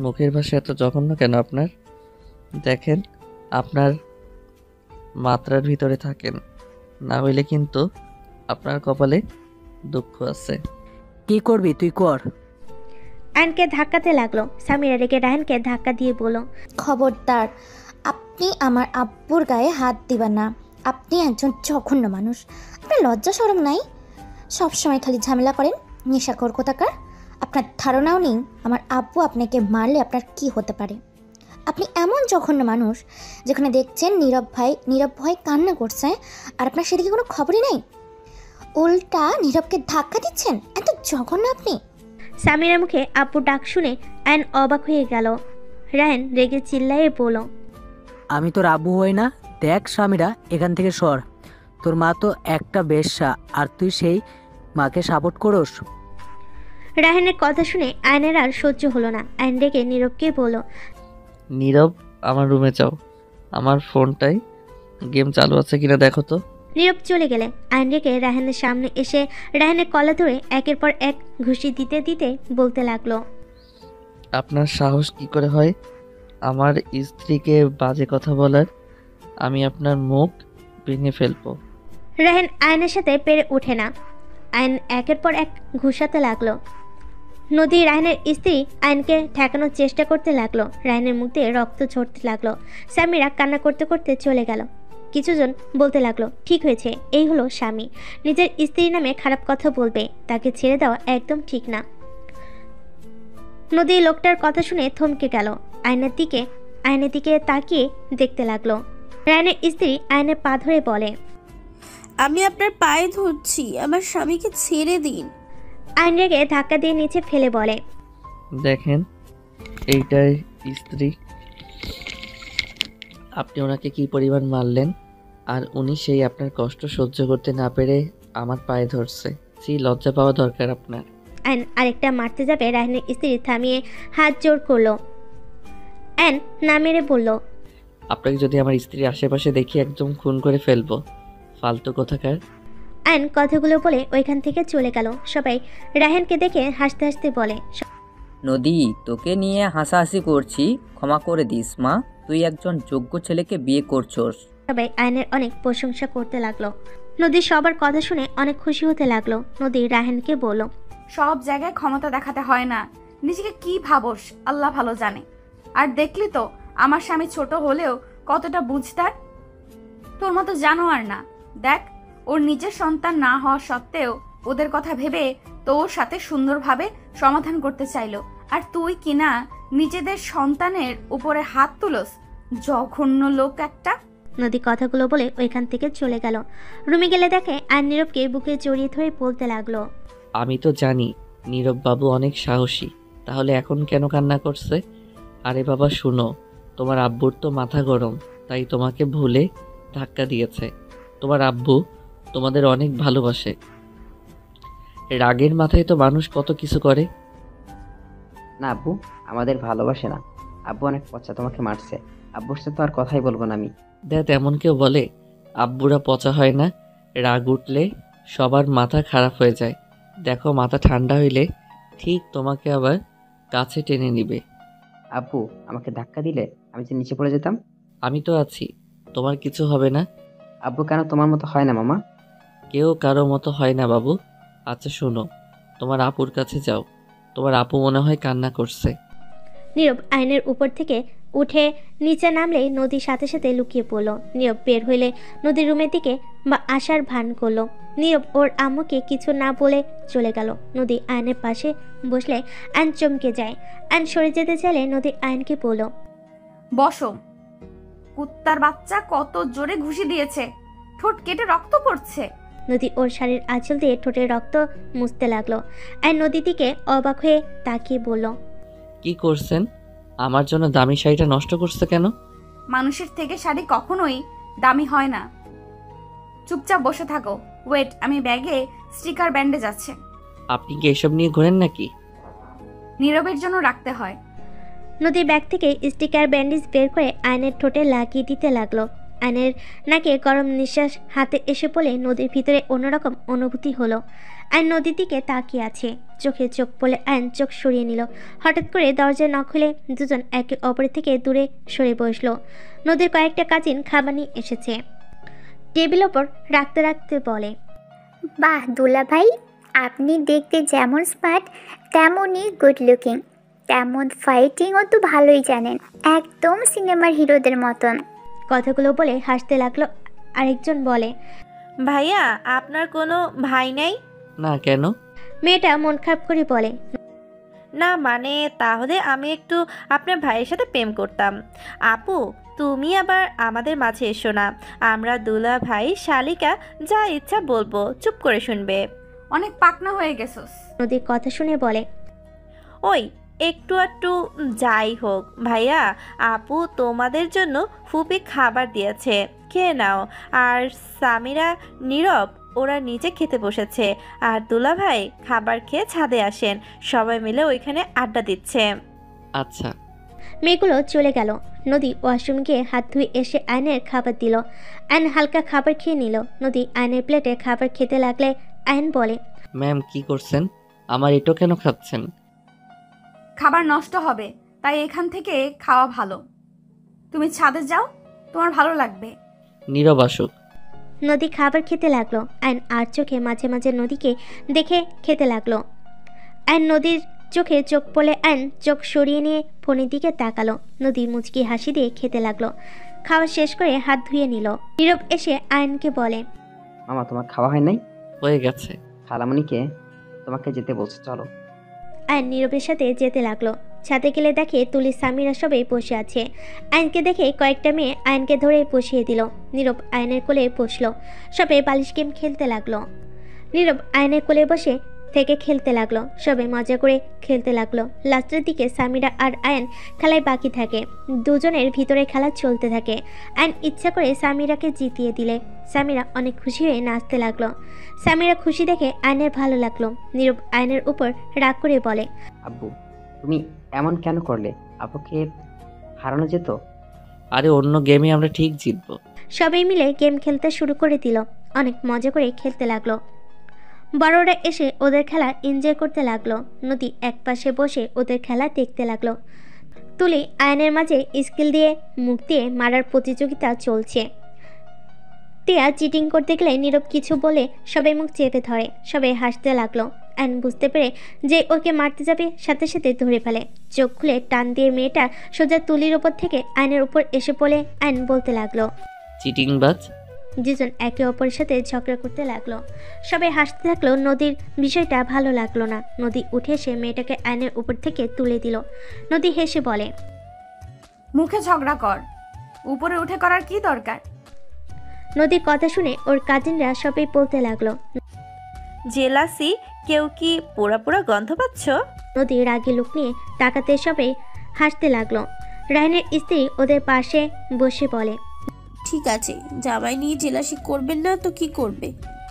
মুখের ভাষা এত জঘন্য কেন আপনার? দেখেন, আপনার মাত্রার ভিতরে থাকেন, না হইলে কিন্তু আপনার কপালে দুঃখ আছে। কি করবি তুই কর। আয়নকে ধাক্কাতে লাগলো। সামিরা রেগে রায়হানকে ধাক্কা দিয়ে বলল, খবরদার, আপনি আমার আব্বুর গায়ে হাত দিবেন না। আপনি একজন জঘন্য মানুষ। আপনার লজ্জা শরম নাই? সবসময় খালি ঝামেলা করেন, নেশাখোর কোথাকার। আপনার ধারণাও নেই আমার আব্বু আপনাকে মারলে আপনার কি হতে পারে। আপনি এমন জঘন্য মানুষ, যেখানে দেখছেন নীরব ভয় কান্না করছে, আর আপনার সেদিকে কোনো খবরই নেই। উল্টা নীরবকে ধাক্কা দিচ্ছেন। এত জঘন্য আপনি। সামিরার মুখে আব্বুর ডাক শুনে আয়ন অবাক হয়ে গেল। রায়হান রেগে চিল্লায়ে বলল, আমি তোর আব্বু হই না? দেখ সামিরা, এখান থেকে সর। তোর মা তো একটা বেশ্যা, আর তুই সেই মাকে সাপোর্ট করস। রায়হানের কথা শুনে আয়নের আর সহ্য হলো না। আয়ন রেগে নীরবকে বলল, নীরব, আমার রুমে যাও। আমার ফোনটায় গেম চালু আছে কিনা দেখো তো। নীরব চলে গেলে আয়ন রেগে রায়হানের সামনে এসে রায়হানের কলা ধরে একের পর এক ঘুষি দিতে দিতে বলতে লাগলো, আপনার সাহস কি করে হয় আমার স্ত্রীকে বাজে কথা বলার? আমি আপনার মুখ ভেঙে ফেলবো। রায়হান আয়নের সাথে পেরে ওঠে না। আয়ন একের পর এক ঘুষাতে লাগলো। নদী রায়হানের স্ত্রী আয়নকে ঠেকানোর চেষ্টা করতে লাগলো। রায়হানের মুখ দিয়ে রক্ত ঝরতে লাগলো। সামিরা কান্না করতে করতে চলে গেল। কিছুজন বলতে লাগলো, ঠিক হয়েছে, এই হলো স্বামী, নিজের স্ত্রীর নামে খারাপ কথা বলবে, তাকে ছেড়ে দেওয়া একদম ঠিক না। নদী লোকটার কথা শুনে থমকে গেল। আয়নের দিকে তাকিয়ে দেখতে লাগলো। রায়হানের স্ত্রী আয়নের পা ধরে বলে, আমি আপনার পায়ে ধরছি, আমার স্বামীকে ছেড়ে দিন। আয়ন রেগে ধাক্কা দিয়ে নিচে ফেলে বলে, দেখেন, এইটাই স্ত্রী। আপনি ওনাকে কি পরিমাণ মারলেন, আর উনি সেই আপনার কষ্ট সহ্য করতে না পেরে আমার পায়ে ধরছে। সেই লজ্জা পাওয়া দরকার আপনার। আয়ন আরেকটা মারতে যাবে, রায়হানের স্ত্রী থামিয়ে হাত জোর করলো। আয়ন না মেরে বলল, আপনাকে যদি আমার স্ত্রীর আশেপাশে দেখি একদম খুন করে ফেলবো, ফালতু কোথাকার। আয়ন কথাগুলো বলে ওইখান থেকে চলে গেল। সবাই রায়হানকে দেখে হাসতে হাসতে বলে, নদী, তোকে নিয়ে হাসাহাসি করছি, ক্ষমা করে দিস মা। তুই একজন যোগ্য ছেলেকে বিয়ে করছস। সবাই আয়নের অনেক প্রশংসা করতে লাগলো। নদী সবার কথা শুনে অনেক খুশি হতে লাগলো। নদী রায়হানকে বলল, সব জায়গায় ক্ষমতা দেখাতে হয় না, নিজেকে কি ভাবস আল্লাহ ভালো জানে। আর দেখলি তো আমার স্বামী ছোট হলেও কতটা বুঝতার। তোর মতো জানোয়ার না। দেখ, ওর নিজের সন্তান না হওয়া সত্ত্বেও ওদের কথা ভেবে তোর সাথে সুন্দরভাবে সমাধান করতে চাইলো, আর তুই কিনা নিজেদের সন্তানের উপরে হাত তুলস। জঘন্য লোক একটা। নদী কথাগুলো বলে ওইখান থেকে চলে গেল। রুমে গেলে দেখে আর নীরবকে বুকে জড়িয়ে ধরে বলতে লাগলো, আমি তো জানি নীরব বাবু অনেক সাহসী, তাহলে এখন কেন কান্না করছে? আরে বাবা শুনো, তোমার আব্বুর তো মাথা গরম, তাই তোমাকে ভুলে ধাক্কা দিয়েছে। তোমার আব্বু তোমাদের অনেক ভালোবাসে। রাগের মাথায় তো মানুষ কত কিছু করে। না আব্বু আমাদের ভালোবাসে না। আব্বু অনেক পচা, তোমাকে মারছে। আব্বুর সাথে তো আর কথাই বলবো না আমি। দেখ, এমন কেউ বলে আব্বুরা পচা হয় না? রাগ উঠলে সবার মাথা খারাপ হয়ে যায়। দেখো, মাথা ঠান্ডা হইলে ঠিক তোমাকে আবার কাছে টেনে নিবে। আব্বু আমাকে ধাক্কা দিলে আমি যে নিচে পড়ে যেতাম। আমি তো আছি, তোমার কিছু হবে না। আব্বু কেন তোমার মতো হয় না মামা? কেউ কারো মতো হয় না বাবু। আচ্ছা শোনো, তোমার আপুর কাছে যাও, তোমার আপু মনে হয় কান্না করছে। নীরব আয়নের উপর থেকে উঠে নিচে নামলেই নদীর সাথে সাথে লুকিয়ে পড়ল। নীরব বের হইলে নদীর রুমের দিকে বা আসার ভান করলো। নীরব ওর আম্মুকে কিছু না বলে চলে গেল। নদী আয়নের পাশে বসলে আয়ন চমকে যায়। আয়ন সরে যেতে চাইলে নদী আয়নকে বলল, বসো। কুত্তার বাচ্চা কত জোরে ঘুষি দিয়েছে, ঠোঁট কেটে রক্ত পড়ছে। নদী ওর শাড়ির আঁচল দিয়ে ঠোঁটের রক্ত মুছতে লাগলো। আয়ন নদীর দিকে অবাক হয়ে তাকিয়ে বলল, কি করছেন? আমার জন্য দামি শাড়িটা নষ্ট করছে কেন? মানুষের থেকে শাড়ি কখনোই দামি হয় না। চুপচাপ বসে থাকো। ওয়েট, আমি ব্যাগে স্টিকার ব্যান্ডেজ আছে। আপনি কি এসব নিয়ে ঘোরেন নাকি? নীরবের জন্য রাখতে হয়। নদীর ব্যাগ থেকে স্টিকার ব্যান্ডেজ বের করে আয়নের ঠোঁটে লাগিয়ে দিতে লাগলো। আয়নের নাকে গরম নিঃশ্বাস হাতে এসে পড়ে নদীর ভিতরে অন্যরকম অনুভূতি হলো। আয়ন নদীর দিকে তাকিয়ে আছে। চোখে চোখ পড়লে আয়ন চোখ সরিয়ে নিল। হঠাৎ করে দরজা নক খুলে দুজন একে অপরের থেকে দূরে সরে বসলো। নদীর কয়েকটা কাজিন খাবার নিয়ে এসেছে। টেবিল ওপর রাখতে রাখতে বলে, বাহ দুলা ভাই, আপনি দেখতে যেমন স্মার্ট তেমনই গুড লুকিং, তেমন ফাইটিংও তো ভালোই জানেন, একদম সিনেমার হিরোদের মতন। কথাগুলো বলে হাসতে লাগলো। আরেকজন বলে, ভাইয়া আপনার কোনো ভাই নাই? না, কেন? মেয়েটা মন খারাপ করে বলে, না মানে তাহলে আমি একটু আপনার ভাইয়ের সাথে প্রেম করতাম। আপু তুমি আবার আমাদের মাঝে এসো না, আমরা দুলা ভাই শালিকা যা ইচ্ছা বলবো চুপ করে শুনবে। অনেক পাকনা হয়ে গেছস। নদীর কথা শুনে বলে, ওই একটু একটু যাই হোক ভাইয়া, আপু তোমাদের জন্য ফুপি খাবার দিয়েছে, খেয়ে নাও। আর সামিরা, নীরব ওরা নিচে খেতে বসেছে, আর দুলা ভাই খাবার খেয়ে ছাদে আসেন, সবাই মিলে ওইখানে আড্ডা দিচ্ছে। আচ্ছা। মেয়েগুলো চলে গেল। নদী ওয়াশরুম গিয়ে হাত ধুয়ে এসে আয়নের খাবার দিল। আয়ন হালকা খাবার খেয়ে নিল। নদী আয়নের প্লেটে খাবার খেতে লাগলে আয়ন বলে, ম্যাম কি করছেন? আমার এটো কেন খাচ্ছেন? খাবার নষ্ট হবে, তাই এখান থেকে খাওয়া ভালো। তুমি ছাদে যাও, তোমার ভালো লাগবে। নীরব আসুক। নদী খাবার খেতে লাগলো। আয়ন আর চোখে মাঝে মাঝে নদীকে দেখে খেতে লাগলো। আয়ন নদীর চোখে চোখ পড়লে আয়ন চোখ সরিয়ে নিয়ে ফোনের দিকে তাকালো। নদী মুচকি হাসি দিয়ে খেতে লাগলো। খাওয়া শেষ করে হাত ধুয়ে নিল। নীরব এসে আয়নকে বলে, মামা তোমার খাওয়া হয় নাই? হয়ে গেছে। খালামণিকে তোমাকে যেতে বলছে, চলো। আয়ন নীরবের সাথে যেতে লাগলো। ছাদে গেলে দেখে তুলি, সামিরা সবাই বসে আছে। আয়নকে দেখে কয়েকটা মেয়ে আয়নকে ধরে বসিয়ে দিল। নীরব আয়নের কোলে বসলো। সবাই বালিশ গেম খেলতে লাগলো। নীরব আয়নের কোলে বসে থেকে খেলতে লাগলো। সবাই মজা করে খেলতে লাগলো। লাস্টের দিকে সামিরা আর আয়ন খেলায় বাকি থাকে। দুজনের ভিতরে খেলা চলতে থাকে। আয়ন ইচ্ছা করে সামিরাকে জিতিয়ে দিলে সামিরা অনেক খুশি হয়ে নাচতে লাগলো। সামিরা খুশি দেখে আয়নের ভালো লাগলো। নীরব আয়নের উপর রাগ করে বলে, আব্বু তুমি এমন কেন করলে? আপুকে হারানো যেত। আরে অন্য গেমে আমরা ঠিক জিতবো। সবাই মিলে গেম খেলতে শুরু করে দিল। অনেক মজা করে খেলতে লাগলো। বড়রা এসে ওদের খেলা এনজয় করতে লাগলো। নদী একপাশে বসে ওদের খেলা দেখতে লাগলো। তুলি আয়নের মাঝে স্কিল দিয়ে মুখ দিয়ে মারার প্রতিযোগিতা চলছে। টিয়া চিটিং করতে গেলে নীরব কিছু বলে সবাই মুখ চেপে ধরে। সবাই হাসতে লাগলো। আয়ন বুঝতে পেরে যে ওকে মারতে যাবে সাথে সাথে ধরে ফেলে। চোখ খুলে টান দিয়ে মেয়েটা সোজা তুলির ওপর থেকে আয়নের উপর এসে পড়ে। আয়ন বলতে লাগলো, চিটিংবাজ। দুজন একে অপরের সাথে ঝগড়া করতে লাগলো। সবাই হাসতে থাকলো। নদীর বিষয়টা ভালো লাগলো না। নদী উঠে এসে মেয়েটাকে আয়নের উপর থেকে তুলে দিল। নদী হেসে বলে, মুখে ঝগড়া কর, উপরে উঠে করার কি দরকার? নদীর কথা শুনে ওর কাজিনরা সবাই বলতে লাগলো, জেলাসি, কেউ কি পোড়া পোড়া গন্ধ পাচ্ছ? নদী রাগে লুক নিয়ে তাকাতে সবাই হাসতে লাগলো। রায়নের স্ত্রী ওদের পাশে বসে বলে, ঠিক আছে, জামাই নিয়ে জেলাসি করবেন না তো কি করবে?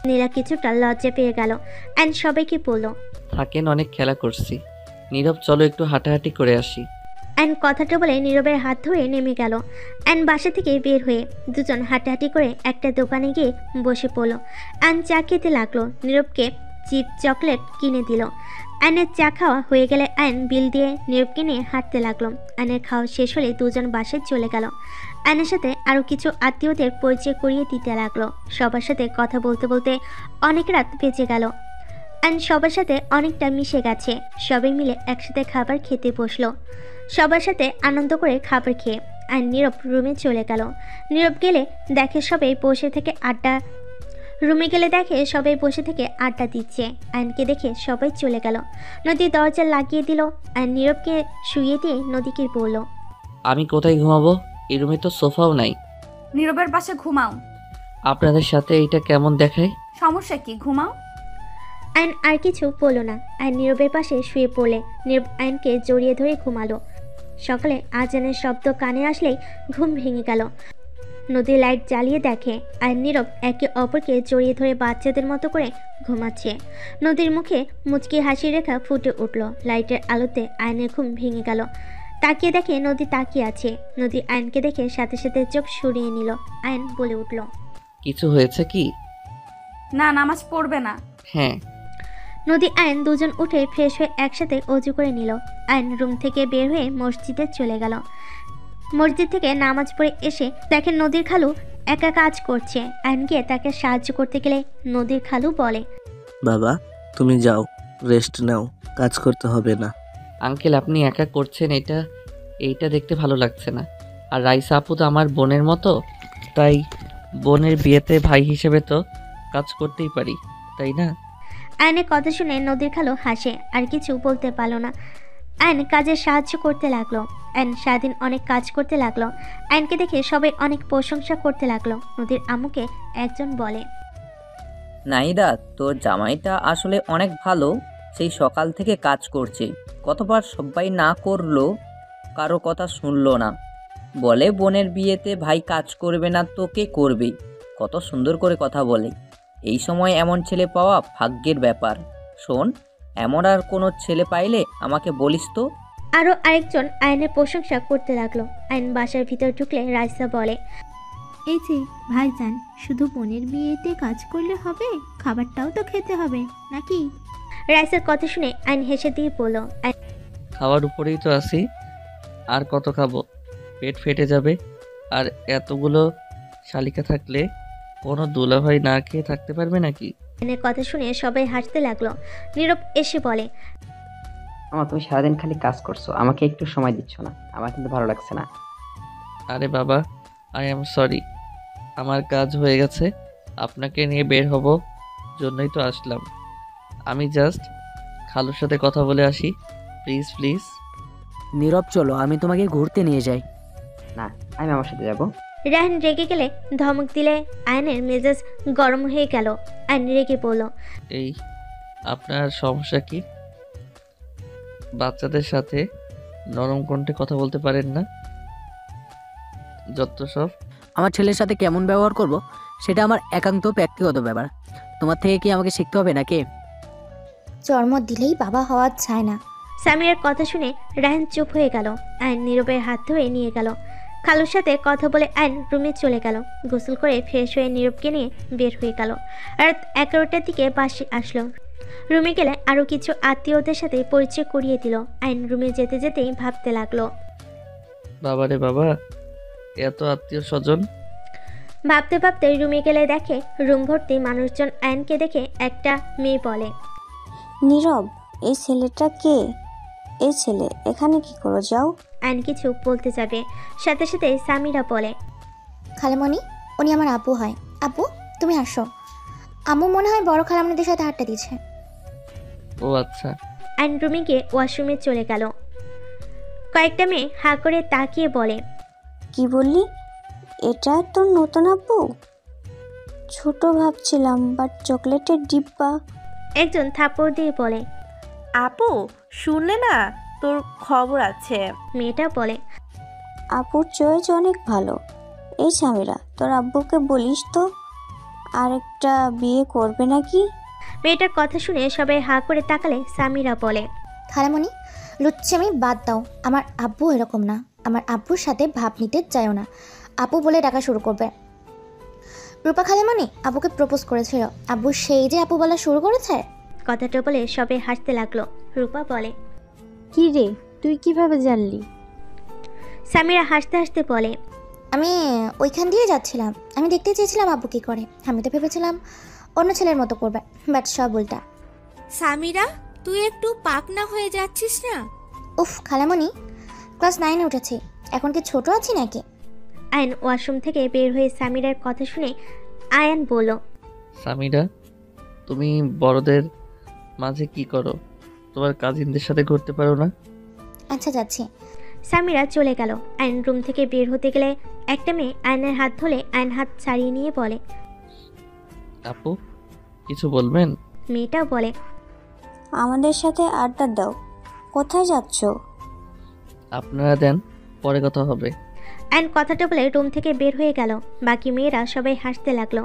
নীলা কিছুটা লজ্জা পেয়ে গেল। অ্যান্ড সবাইকে বলল, থাকেন, অনেক খেলা করছি। নীরব চলো একটু হাঁটাহাঁটি করে আসি। অ্যান্ড কথাটা বলে নীরবের হাত ধরে নেমে গেল। অ্যান্ড বাসা থেকে বের হয়ে দুজন হাঁটাহাঁটি করে একটা দোকানে গিয়ে বসে পড়লো। অ্যান্ড চা খেতে লাগলো। নীরবকে চিপ চকলেট কিনে দিল। অ্যানের চা খাওয়া হয়ে গেলে অ্যান বিল দিয়ে নীরবকে নিয়ে হাঁটতে লাগলো। অ্যানের খাওয়া শেষ হলে দুজন বাসায় চলে গেল। অ্যানের সাথে আরও কিছু আত্মীয়দের পরিচয় করিয়ে দিতে লাগলো। সবার সাথে কথা বলতে বলতে অনেক রাত বেজে গেল। অ্যান সবার সাথে অনেকটা মিশে গেছে। সবাই মিলে একসাথে খাবার খেতে বসলো। সবার সাথে আনন্দ করে খাবার খেয়ে আর নীরব রুমে চলে গেল। নীরব গেলে দেখে সবাই বসে থেকে আড্ডা দিচ্ছে। আয়নকে দেখে সবাই চলে গেল। নদী দরজা লাগিয়ে দিল আর নীরবকে শুইয়ে দিয়ে নদীকে বলল, আমি কোথায় ঘুমাবো? এই রুমে তো সোফাও নাই। নীরবের পাশে ঘুমাও। আপনাদের সাথে এইটা কেমন দেখায়? সমস্যা কি, ঘুমাও। আয়ন আর কিছু বলল না। আর নীরবের পাশে শুয়ে পড়লে নীরব আয়নকে জড়িয়ে ধরে ঘুমালো। সকালে আজানের শব্দ কানে আসলেই ঘুম ভেঙে গেল। নদী লাইট জ্বালিয়ে দেখে আর নীরব একে অপরকে জড়িয়ে ধরে বাচ্চাদের মতো করে ঘুমাচ্ছে। নদীর মুখে মুচকি হাসি রেখা ফুটে উঠল। লাইটের আলোতে আয়নের ঘুম ভেঙে গেল। তাকিয়ে দেখে নদী তাকিয়ে আছে। নদী আয়নকে দেখে সাথে সাথে চোখ সরিয়ে নিল। আয়ন বলে উঠল, কিছু হয়েছে কি? না, নামাজ পড়বে না। হ্যাঁ। নদী আয়ন দুজন উঠে ফ্রেশ হয়ে একসাথে অজু করে নিল। আয়ন রুম থেকে বের হয়ে মসজিদে চলে গেল। মসজিদ থেকে নামাজ পড়ে এসে দেখেন নদীর খালু একা কাজ করছে। আয়ন গিয়ে তাকে সাহায্য করতে গেলে নদীর খালু বলে, বাবা তুমি যাও, রেস্ট নাও, কাজ করতে হবে না। আঙ্কেল আপনি একা করছেন এইটা দেখতে ভালো লাগছে না। আর রাইসা আপু তো আমার বোনের মতো, তাই বোনের বিয়েতে ভাই হিসেবে তো কাজ করতেই পারি, তাই না? আয়নের কথা শুনে নদীর খালো হাসে, আর কিছু বলতে পারলো না। আয়ন কাজে সাহায্য করতে লাগলো। আয়ন সারাদিন অনেক কাজ করতে লাগলো। আয়নকে দেখে সবাই অনেক প্রশংসা করতে লাগলো। নদীর আম্মুকে একজন বলে, নাহিদা, তোর জামাইটা আসলে অনেক ভালো। সেই সকাল থেকে কাজ করছে, কতবার সবাই না করলো, কারো কথা শুনলো না। বলে বোনের বিয়েতে ভাই কাজ করবে না তো কে করবে। কত সুন্দর করে কথা বলে। এই সময় এমন ছেলে পাওয়া ভাগ্যের ব্যাপার। শোন, এমন আর কোনো ছেলে পাইলে আমাকে বলিস তো। আরও আরেকজন আয়নের প্রশংসা করতে লাগলো। আয়ন বাসার ভিতর ঢুকলে রাইসা বলে, এই যে ভাইজান, শুধু বোনের বিয়েতে কাজ করলে হবে? খাবারটাও তো খেতে হবে নাকি? রাইসার কথা শুনে আয়ন হেসে দিয়ে বলল, খাওয়ার উপরেই তো আছি, আর কত খাবো? পেট ফেটে যাবে। আর এতগুলো শালিকা থাকলে কোনো দুলাভাই না খেয়ে থাকতে পারবে নাকি? আয়নের কথা শুনে সবাই হাসতে লাগলো। নীরব এসে বলে, আমার তুমি সারাদিন খালি কাজ করছো, আমাকে একটু সময় দিচ্ছ না, আমার কিন্তু ভালো লাগছে না। আরে বাবা, আই এম সরি, আমার কাজ হয়ে গেছে। আপনাকে নিয়ে বের হব জন্যই তো আসলাম। আমি জাস্ট খালুর সাথে কথা বলে আসি, প্লিজ প্লিজ। নীরব চলো, আমি তোমাকে ঘুরতে নিয়ে যাই। না, আমি আমার সাথে যাব। রায়হান রেগে গেলে ধমক দিলে আয়নের মেজাজ গরম হয়ে গেল। আয়ন রেগে বলল, এই আপনার সমস্যা কি? বাচ্চাদের সাথে নরম কণ্ঠে কথা বলতে পারেন না? যত সব। আমার ছেলের সাথে কেমন ব্যবহার করব সেটা আমার একান্ত ব্যক্তিগত ব্যাপার। তোমার থেকে কি আমাকে শিখতে হবে নাকি? জন্ম দিলেই বাবা হওয়া চায় না। সামিরার কথা শুনে রায়হান চুপ হয়ে গেল। আয়ন নীরবের হাত ধরে নিয়ে গেল। খালুর সাথে কথা বলে আয়ন রুমে চলে গেল। গোসল করে ফ্রেশ হয়ে নীরবকে নিয়ে বের হয়ে গেল। রাত 11টার দিকে বাসে আসলো। রুমে গেলে আরও কিছু আত্মীয়দের সাথে পরিচয় করিয়ে দিল। আয়ন রুমে যেতে যেতেই ভাবতে লাগলো, বাবারে বাবা, এত আত্মীয় স্বজন। ভাবতে ভাবতে রুমে গেলে দেখে রুম ভর্তি মানুষজন। আয়নকে দেখে একটা মেয়ে বলে, নীরব, এই ছেলেটা কে? এই ছেলে এখানে কি করো? যাও। আয়ন কিছু বলতে যাবে, সাথে সাথে সামিরা বলে, খালামণি, উনি আমার আপু হয়। আপু, তুমি আসো। আম্মু মনে হয় বড় খালামণিদের সাথে হাঁটতে দিচ্ছে। ও আচ্ছা। আয়ন রুমে গিয়ে ওয়াশরুমে চলে গেল। কয়েকটা মেয়ে হা করে তাকিয়ে বলে, কি বললি? এটা তোর নতুন আপু? ছোট ভাবছিলাম, বাট চকলেটের ডিব্বা। একজন থাপ্পড় দিয়ে বলে, আপু শুনলে না, তোর খবর আছে। মেয়েটা বলে, আপুর চয়েস অনেক ভালো। এই সামিরা, তোর আব্বুকে বলিস তো আরেকটা বিয়ে করবে নাকি? মেয়েটার কথা শুনে সবাই হা করে তাকালে সামিরা বলে, খালামণি, লুচ্চামি বাদ দাও। আমার আব্বু এরকম না। আমার আব্বুর সাথে ভাব নিতে চাইও না। আপু বলে ডাকা শুরু করবে। রূপা খালামণি আব্বুকে প্রপোজ করেছিল। আব্বু সেই যে আপু বলা শুরু করেছে। কথাটা বলে সবাই হাসতে লাগলো। রূপা বলে, কি রে, তুই কিভাবে জানলি? সামিরা হাসতে হাসতে বলে, আমি ওইখান দিয়ে যাচ্ছিলাম। আমি দেখতে চেয়েছিলাম আব্বু কি করে। আমি তো ভেবেছিলাম অন্য ছেলের মতো করবে, বাট সব উল্টা। সামিরা, তুই একটু পাকনা হয়ে যাচ্ছিস না? উফ খালামণি, ক্লাস 9-এ উঠেছি, এখন কি ছোট আছি নাকি? আয়ন ওয়াশরুম থেকে বের হয়ে সামিরার কথা শুনে আয়ান বলল, সামিরা, তুমি বড়দের মাঝে কি করো? তোমার কাজিনদের সাথে ঘুরতে পারো না? আচ্ছা যাচ্ছি। সামিরা চলে গেল। আয়ন রুম থেকে বের হতে গেলে একটা মেয়ে আয়নের হাত ধরে আয়ন হাত ছাড়িয়ে নিয়ে বলে, আপু কিছু বলবেন? মেয়েটাও বলে, আমাদের সাথে আড্ডা দাও। কোথায় যাচ্ছ? আপনারা দেন, পরে কথা হবে। আয়ন কথাটা বলে রুম থেকে বের হয়ে গেল। বাকি মেয়েরা সবাই হাসতে লাগলো।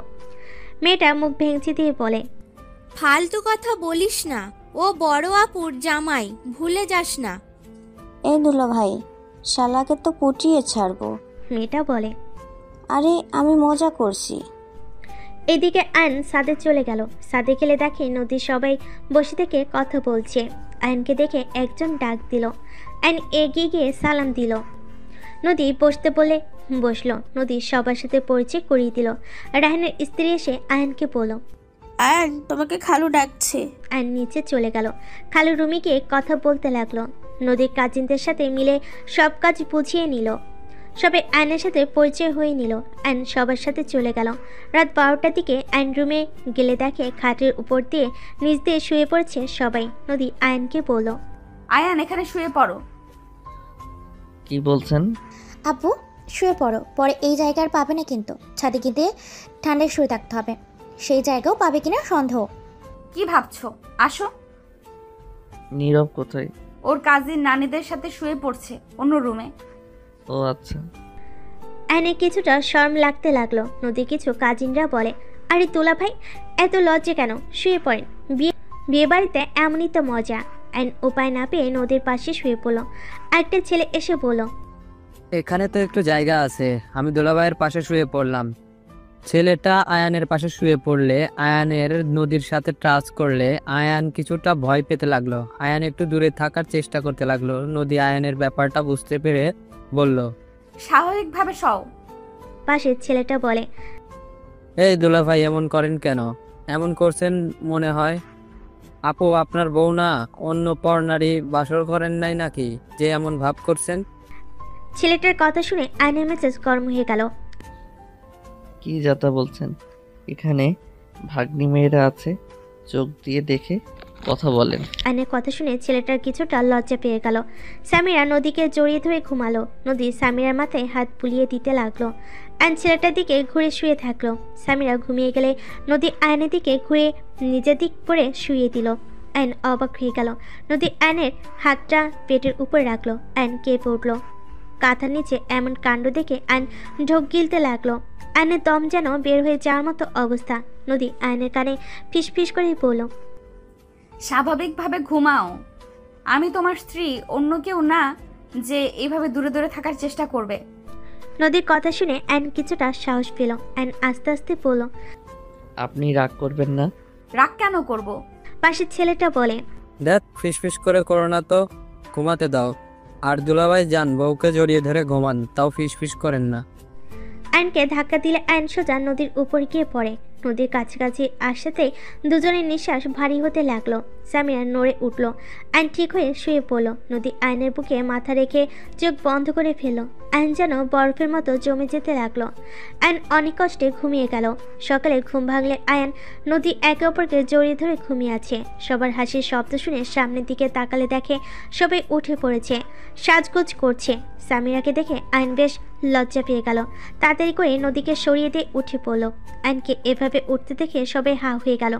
মেয়েটা মুখ ভেঙচি দিয়ে বলে, ফালতু কথা বলিস না। ও বড় আপুর জামাই, ভুলে যাস না। এই দুলা ভাই, শালাকে তো পটিয়ে ছাড়বো। মেয়েটা বলে, আরে আমি মজা করছি। এদিকে আয়ন সাদে চলে গেল। সাদে গেলে দেখে নদী সবাই বসে থেকে কথা বলছে। আয়নকে দেখে একজন ডাক দিল। আয়ন এগিয়ে গিয়ে সালাম দিল। নদী বসতে বলে বসলো। নদী সবার সাথে পরিচয় করিয়ে দিল। রায়হানের স্ত্রী এসে আয়নকে বলল, আয়ান তোমাকে খালু ডাকছে। আয়ন নিচে চলে গেল। খালু রুমে গিয়ে কথা বলতে লাগলো। নদীর কাজিনদের সাথে মিলে সব কাজ বুঝিয়ে নিল। সবাই আয়নের সাথে পরিচয় হয়ে নিল। আয়ন সবার সাথে চলে গেল। রাত 12টার দিকে আয়ন রুমে গেলে দেখে খাটের উপর দিয়ে নিচ দিয়ে শুয়ে পড়েছে সবাই। নদী আয়নকে বলল, আয়ান এখানে শুয়ে পড়ো। কি বলছেন? আপু শুয়ে পড়ো, পরে এই জায়গা আর পাবে না, কিন্তু ছাদে গিয়ে ঠান্ডায় শুয়ে থাকতে হবে। সেই জায়গাও পাবে কিনা সন্দেহ। কি ভাবছো? আসো। নীরব কোথায়? ওর কাজিন নানিদের সাথে শুয়ে পড়ছে অন্য রুমে। ও আচ্ছা। আয়নের কিছুটা শরম লাগতে লাগলো। নদী কিছু কাজিনরা বলে, আরে তোলা ভাই এত লজ্জা কেন, শুয়ে পড়েন, বিয়ে বাড়িতে এমনই তো মজা। আইন উপায় না পেয়ে নদীর পাশে শুয়ে পড়লো। একটা ছেলে এসে বলল, এখানে তো একটু জায়গা আছে, আমি দোলাভাইয়ের পাশে শুয়ে পড়লাম। ছেলেটা আয়ানের পাশে শুয়ে পড়লে আয়ানের নদীর সাথে টাচ করলে আয়ান কিছুটা ভয় পেতে লাগলো। আয়ান একটু দূরে থাকার চেষ্টা করতে লাগলো। নদী আয়ানের ব্যাপারটা বুঝতে পেরে বলল, স্বাভাবিকভাবে সও। পাশের ছেলেটা বলে, এই দোলাভাই এমন করেন কেন? এমন করছেন মনে হয়। আপু আপনার বউ না, অন্য পর নারী বাসর করেন নাই নাকি যে এমন ভাব করছেন? ছেলেটার কথা শুনে আয়নের মেজাজ গরম হয়ে গেল। কি যাতা বলছেন? এখানে ভাগ্নি মেয়েরা আছে, চোখ দিয়ে দেখে কথা বলেন। আয়নের কথা শুনে ছেলেটার কিছুটা লজ্জা পেয়ে গেল। সামিরা নদীকে জড়িয়ে ধরে ঘুমালো। নদী সামিরার মাথায় হাত বুলিয়ে দিতে লাগলো। আয়ন ছেলেটার দিকে ঘুরে শুয়ে থাকলো। সামিরা ঘুমিয়ে গেলে নদী আয়নের দিকে ঘুরে নিজের দিক করে শুয়ে দিল। আয়ন অবাক হয়ে গেল। নদী আয়নের হাতটা পেটের উপর রাখলো। আয়ন কেঁপে উঠল। কাঁথার নিচে এমন কাণ্ড দেখে আয়ন ঢোক গিলতে লাগলো। আয়নের দম যেন বের হয়ে যাওয়ার মতো অবস্থা। নদী আয়নের কানে ফিসফিস করে বলল, স্বাভাবিকভাবে ঘুমাও। আমি তোমার স্ত্রী, অন্য কেউ না যে এইভাবে দূরে দূরে থাকার চেষ্টা করবে। নদীর কথা শুনে আয়ন কিছুটা সাহস পেল। আয়ন আস্তে আস্তে বলল, আপনি রাগ করবেন না? রাগ কেন করব? পাশের ছেলেটা বলে, দেখ ফিসফিস করে করো না তো, ঘুমাতে দাও। আর দুলাভাই যান, বউকে জড়িয়ে ধরে ঘুমান, তাও ফিসফিস করেন না। আয়নকে ধাক্কা দিলে আয়ন সোজা নদীর উপর গিয়ে পড়ে। নদীর কাছাকাছি আসতে দুজনের নিঃশ্বাস ভারী হতে লাগলো। সামিরা নড়ে উঠল। আয়ন ঠিক হয়ে শুয়ে পড়ল। নদী আয়নের বুকে মাথা রেখে চোখ বন্ধ করে ফেলল। আয়ন যেন বরফের মতো জমে যেতে লাগলো। আয়ন অনেক কষ্টে ঘুমিয়ে গেল। সকালে ঘুম ভাঙলে আয়ন নদী একে অপরকে জড়িয়ে ধরে ঘুমিয়ে আছে। সবার হাসির শব্দ শুনে সামনের দিকে তাকালে দেখে সবাই উঠে পড়েছে, সাজগোজ করছে। সামিরাকে দেখে আয়ন বেশ লজ্জা পেয়ে গেল। তাড়াতাড়ি করে নদীকে সরিয়ে দিয়ে উঠে পড়ল। আয়নকে এভাবে উঠতে দেখে সবাই হা হয়ে গেল।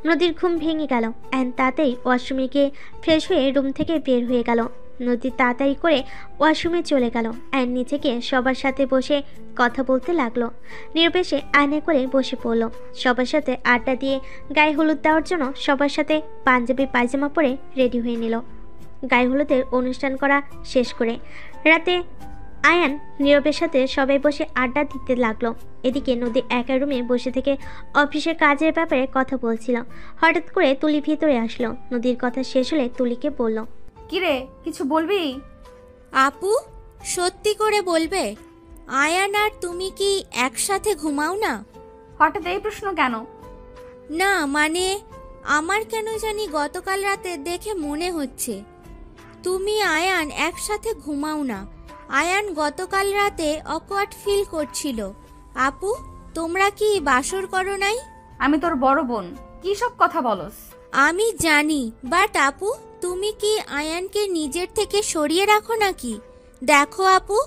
নদীর ঘুম ভেঙে গেল। আয়ন তাড়াতাড়ি ওয়াশরুমে গিয়ে ফ্রেশ হয়ে রুম থেকে বের হয়ে গেল। নদী তাড়াতাড়ি করে ওয়াশরুমে চলে গেল। আয়ন নিচে গিয়ে সবার সাথে বসে কথা বলতে লাগলো। নির্বেশে আয়নে করে বসে পড়ল। সবার সাথে আড্ডা দিয়ে গায়ে হলুদ দেওয়ার জন্য সবার সাথে পাঞ্জাবি পায়জামা পরে রেডি হয়ে নিল। গায়ে হলুদের অনুষ্ঠান করা শেষ করে রাতে আয়ান নীরবের সাথে সবাই বসে আড্ডা দিতে লাগলো। এদিকে নদী একা রুমে বসে থেকে অফিসের কাজের ব্যাপারে কথা বলছিল। হঠাৎ করে তুলি ভিতরে আসলো। নদীর কথা শেষ হলে তুলিকে বলল, কিরে কিছু বলবি? আপু সত্যি করে বলবে, আয়ান আর তুমি কি একসাথে ঘুমাও না? হঠাৎ এই প্রশ্ন কেন? না মানে আমার কেন জানি গতকাল রাতে দেখে মনে হচ্ছে তুমি আয়ান একসাথে ঘুমাও না। আয়ান গতকাল রাতে অকওয়ার্ড ফিল করছিল। আপু তোমরা কি বাসর করো নাই? আমি তোর বড় বোন, কি সব কথা বলস? আমি জানি, বাট আপু তুমি কি আয়ানকে নিজের থেকে সরিয়ে রাখো নাকি? দেখো আপু,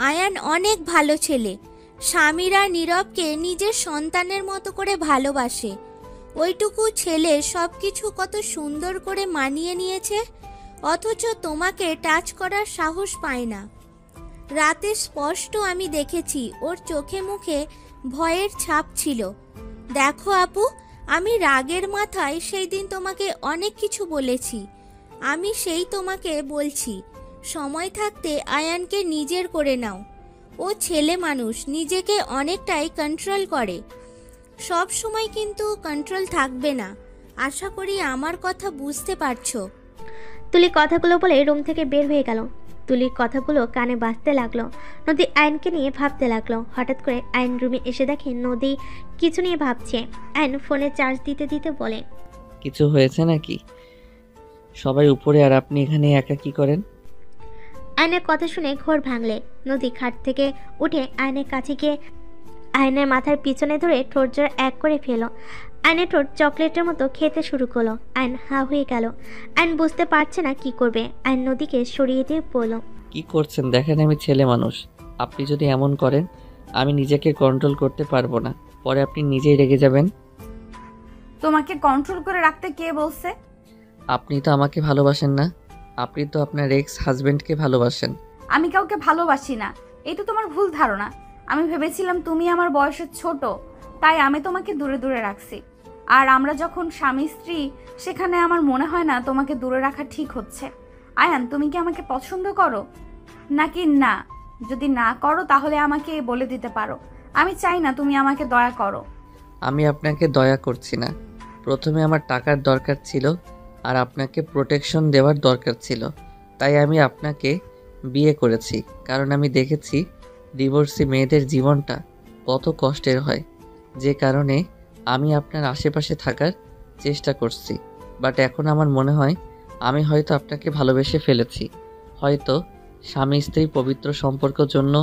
আয়ান অনেক ভালো ছেলে। স্বামীরা নীরবকে নিজের সন্তানের মতো করে ভালোবাসে। ওইটুকু ছেলে সবকিছু কত সুন্দর করে মানিয়ে নিয়েছে, অথচ তোমাকে টাচ করার সাহস পায় না। রাতে স্পষ্ট আমি দেখেছি ওর চোখে মুখে ভয়ের ছাপ ছিল। দেখো আপু, আমি রাগের মাথায় সেই দিন তোমাকে অনেক কিছু বলেছি। আমি সেই তোমাকে বলছি, সময় থাকতে আয়ানকে নিজের করে নাও। ও ছেলে মানুষ, নিজেকে অনেকটাই কন্ট্রোল করে। সব সময় কিন্তু কন্ট্রোল থাকবে না। আশা করি আমার কথা বুঝতে পারছো। তুলি কথাগুলো বলে রুম থেকে বের হয়ে গেল। তুলির কথাগুলো কানে বাজতে লাগলো। নদী আয়নকে নিয়ে ভাবতে লাগলো। হঠাৎ করে আয়ন রুমে এসে দেখে নদী কিছু নিয়ে ভাবছে। আয়ন ফোনে চার্জ দিতে দিতে বলে, কিছু হয়েছে নাকি? সবাই উপরে আর আপনি এখানে একা কি করেন? আয়নের কথা শুনে ঘোর ভাঙলে। নদী খাট থেকে উঠে আয়নের কাছে গিয়ে আয়নের মাথার পিছনে ধরে ঠোঁট জোড়া এক করে ফেলো। আয়নের ঠোঁট চকলেটের মতো খেতে শুরু করলো। আয়ন হা হয়ে গেল। আয়ন বুঝতে পারছে না কি করবে। আয়ন নদীকে সরিয়ে দিয়ে বলল, কি করছেন? দেখেন আমি ছেলে মানুষ, আপনি যদি এমন করেন আমি নিজেকে কন্ট্রোল করতে পারবো না, পরে আপনি নিজেই রেগে যাবেন। তোমাকে কন্ট্রোল করে রাখতে কে বলছে? আপনি তো আমাকে ভালোবাসেন না, আপনি তো আপনার এক্স হাজবেন্ডকে ভালোবাসেন। আমি কাউকে ভালোবাসি না, এই তো তোমার ভুল ধারণা। আমি ভেবেছিলাম তুমি আমার বয়সে ছোট, তাই আমি তোমাকে দূরে দূরে রাখছি। আর আমরা যখন স্বামী স্ত্রী, সেখানে আমার মনে হয় না তোমাকে দূরে রাখা ঠিক হচ্ছে। আয়ান, তুমি কি আমাকে পছন্দ করো নাকি না? যদি না করো তাহলে আমাকে বলে দিতে পারো। আমি চাই না তুমি আমাকে দয়া করো। আমি আপনাকে দয়া করছি না। প্রথমে আমার টাকার দরকার ছিল আর আপনাকে প্রোটেকশন দেওয়ার দরকার ছিল, তাই আমি আপনাকে বিয়ে করেছি। কারণ আমি দেখেছি ডিভোর্সি মেয়েদের জীবনটা কত কষ্টের হয়, যে কারণে আমি আপনার আশেপাশে থাকার চেষ্টা করছি। বাট এখন আমার মনে হয় আমি হয়তো আপনাকে ভালোবেসে ফেলেছি। হয়তো স্বামী স্ত্রী পবিত্র সম্পর্কের জন্য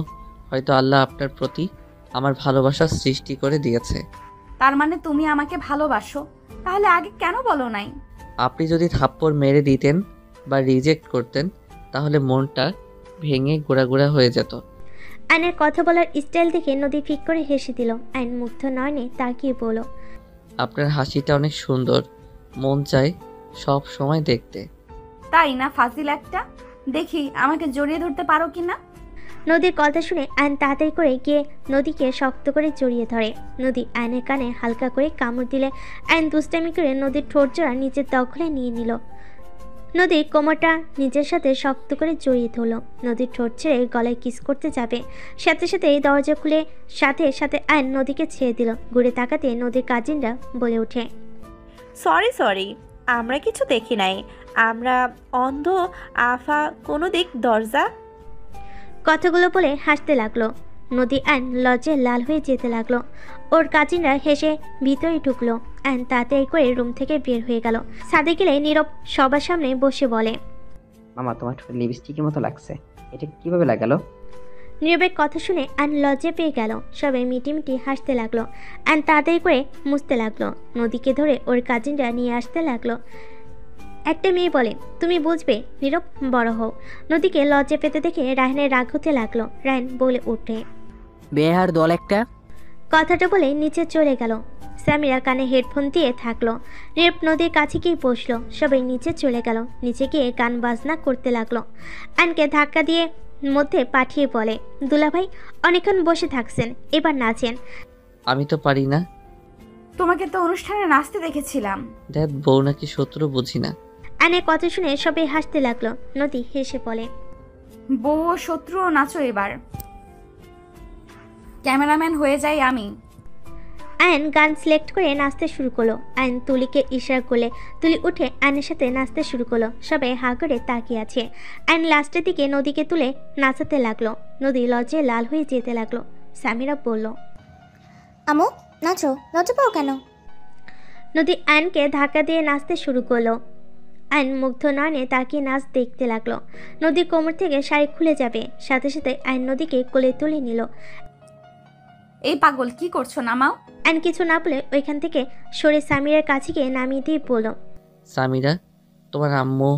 হয়তো আল্লাহ আপনার প্রতি আমার ভালোবাসা সৃষ্টি করে দিয়েছে। তার মানে তুমি আমাকে ভালোবাসো? তাহলে আগে কেন বলো নাই? আপনি যদি থাপ্পড় মেরে দিতেন বা রিজেক্ট করতেন তাহলে মনটা ভেঙে গোড়া হয়ে যেত। আয়নের কথা বলার স্টাইল দেখে নদী ফিক করে হেসে দিল। আয়ন মুগ্ধ নয়নে তাকিয়ে বলল, আপনার হাসিটা অনেক সুন্দর, মন চায় সব সময় দেখতে। তাই না ফাজিল একটা? দেখি আমাকে জড়িয়ে ধরতে পারো কিনা। নদীর কথা শুনে আয়ন তাড়াতাড়ি করে গিয়ে নদীকে শক্ত করে জড়িয়ে ধরে। নদী আয়নের কানে হালকা করে কামড় দিলে আয়ন দুষ্টামি করে নদীর ঠোঁট জোড়া নিজের দখলে নিয়ে নিল। নদীর কোমরটা নিজের সাথে শক্ত করে জড়িয়ে ধরল। নদীর ঠোঁট ছেড়ে গলায় কিস করতে যাবে, সাথে সাথে দরজা খুলে সাথে সাথে আয়ন নদীকে ছেড়ে দিল। ঘুরে তাকাতে নদীর কাজিনরা বলে ওঠে, সরি, আমরা কিছু দেখি নাই, আমরা অন্ধ। আফা কোনো দিক দরজা। কথাগুলো বলে হাসতে লাগলো। নদী আয়ন লজ্জায় লাল হয়ে যেতে লাগলো। ওর কাজিনরা হেসে ভিতরে ঢুকলো। আয়ন তাড়াতাড়ি করে রুম থেকে বের হয়ে গেল। ছাদে গেলে নীরব সবার সামনে বসে বলে, মামা তোমার লিপস্টিকের মতো লাগছে, এটা কিভাবে লাগালো? নীরবের কথা শুনে আয়ন লজ্জা পেয়ে গেল। সবাই মিটিমিটি হাসতে লাগলো। আয়ন তাড়াতাড়ি করে মুছতে লাগলো। নদীকে ধরে ওর কাজিনরা নিয়ে আসতে লাগলো। একটা মেয়ে বলে, তুমি বুঝবে, নীরব বড় হও। নদীকে লজ্জা পেতে দেখে রায়হানের রাগ হতে লাগলো। রায়হান বলে ওঠে, বেহার দল একটা। কথাটা বলে নিচে চলে গেল। সামিরা কানে হেডফোন দিয়ে থাকলো। নীরব নদীর কাছে গিয়ে বসলো। সবাই নিচে চলে গেল। নিচে গিয়ে গান বাজনা করতে লাগলো। আয়নকে ধাক্কা দিয়ে মধ্যে পাঠিয়ে বলে, দুলাভাই অনেকক্ষণ বসে থাকছেন, এবার নাচেন। আমি তো পারি না। তোমাকে তো অনুষ্ঠানে নাচতে দেখেছিলাম। দেখ বউ নাকি শত্রু বুঝি না। আয়নের কথা শুনে সবাই হাসতে লাগলো। নদী হেসে বলে, বউ ও শত্রুও নাচো এবার, ক্যামেরাম্যান হয়ে যাই আমি। আয়ন গান সিলেক্ট করে নাচতে শুরু করলো। আয়ন তুলিকে ইশারা করলে তুলি উঠে আয়নের সাথে নাচতে শুরু করলো। সবাই হা করে তাকিয়ে আছে। আয়ন লাস্টের দিকে নদীকে তুলে নাচাতে লাগলো। নদী লজ্জায় লাল হয়ে যেতে লাগলো। সামিরা বলল, আমু নাচো, লজ্জা পাও কেন? নদী আয়নকে ধাক্কা দিয়ে নাচতে শুরু করলো। আয়ন মুগ্ধ নয়নে তাকিয়ে নাচ দেখতে লাগলো। নদীর কোমর থেকে শাড়ি খুলে যাবে, সাথে সাথে আয়ন নদীকে কোলে তুলে নিল। এই পাগল কি করছো, নামাও। আয়ন কিছু না বলে ওইখান থেকে সরে সামিরার কাছে গিয়ে নামিয়ে দিয়ে বলল, সামিরা, তোমার আম্মু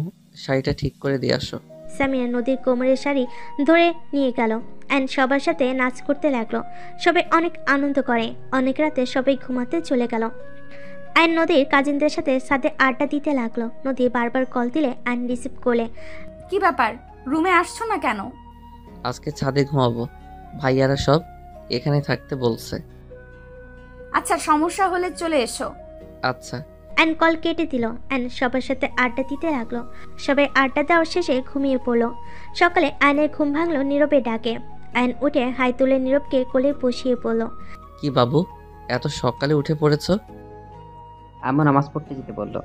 শাড়িটা ঠিক করে দিয়ে আসো। সামিরা নদীর কোমরের শাড়ি ধরে নিয়ে গেল। অ্যান্ড সবার সাথে নাচ করতে লাগলো। সবাই অনেক আনন্দ করে। অনেক রাতে সবাই ঘুমাতে চলে গেল। আইন নদীর কাজিনদের সাথে সাথে আড্ডা দিতে লাগলো। নদী বারবার কল দিলে আইন রিসিভ করলে। কি ব্যাপার, রুমে আসছো না কেন? আজকে ছাদে ঘুমাবো, ভাইয়ারা সব এখানে থাকতে বলছে। আচ্ছা, সমস্যা হলে চলে এসো। আচ্ছা। অ্যান কল কেটে দিল। অ্যান সবার সাথে আড্ডা দিতে লাগলো। সবাই আড্ডা দেওয়ার শেষে ঘুমিয়ে পড়লো। সকালে আয়নের ঘুম ভাঙলো নীরবে ডাকে। আয়ন উঠে হাই তুলে নীরবকে কোলে বসিয়ে পড়লো। কি বাবু, এত সকালে উঠে পড়েছো? আম্মু নামাজ পড়তে যেতে বললো,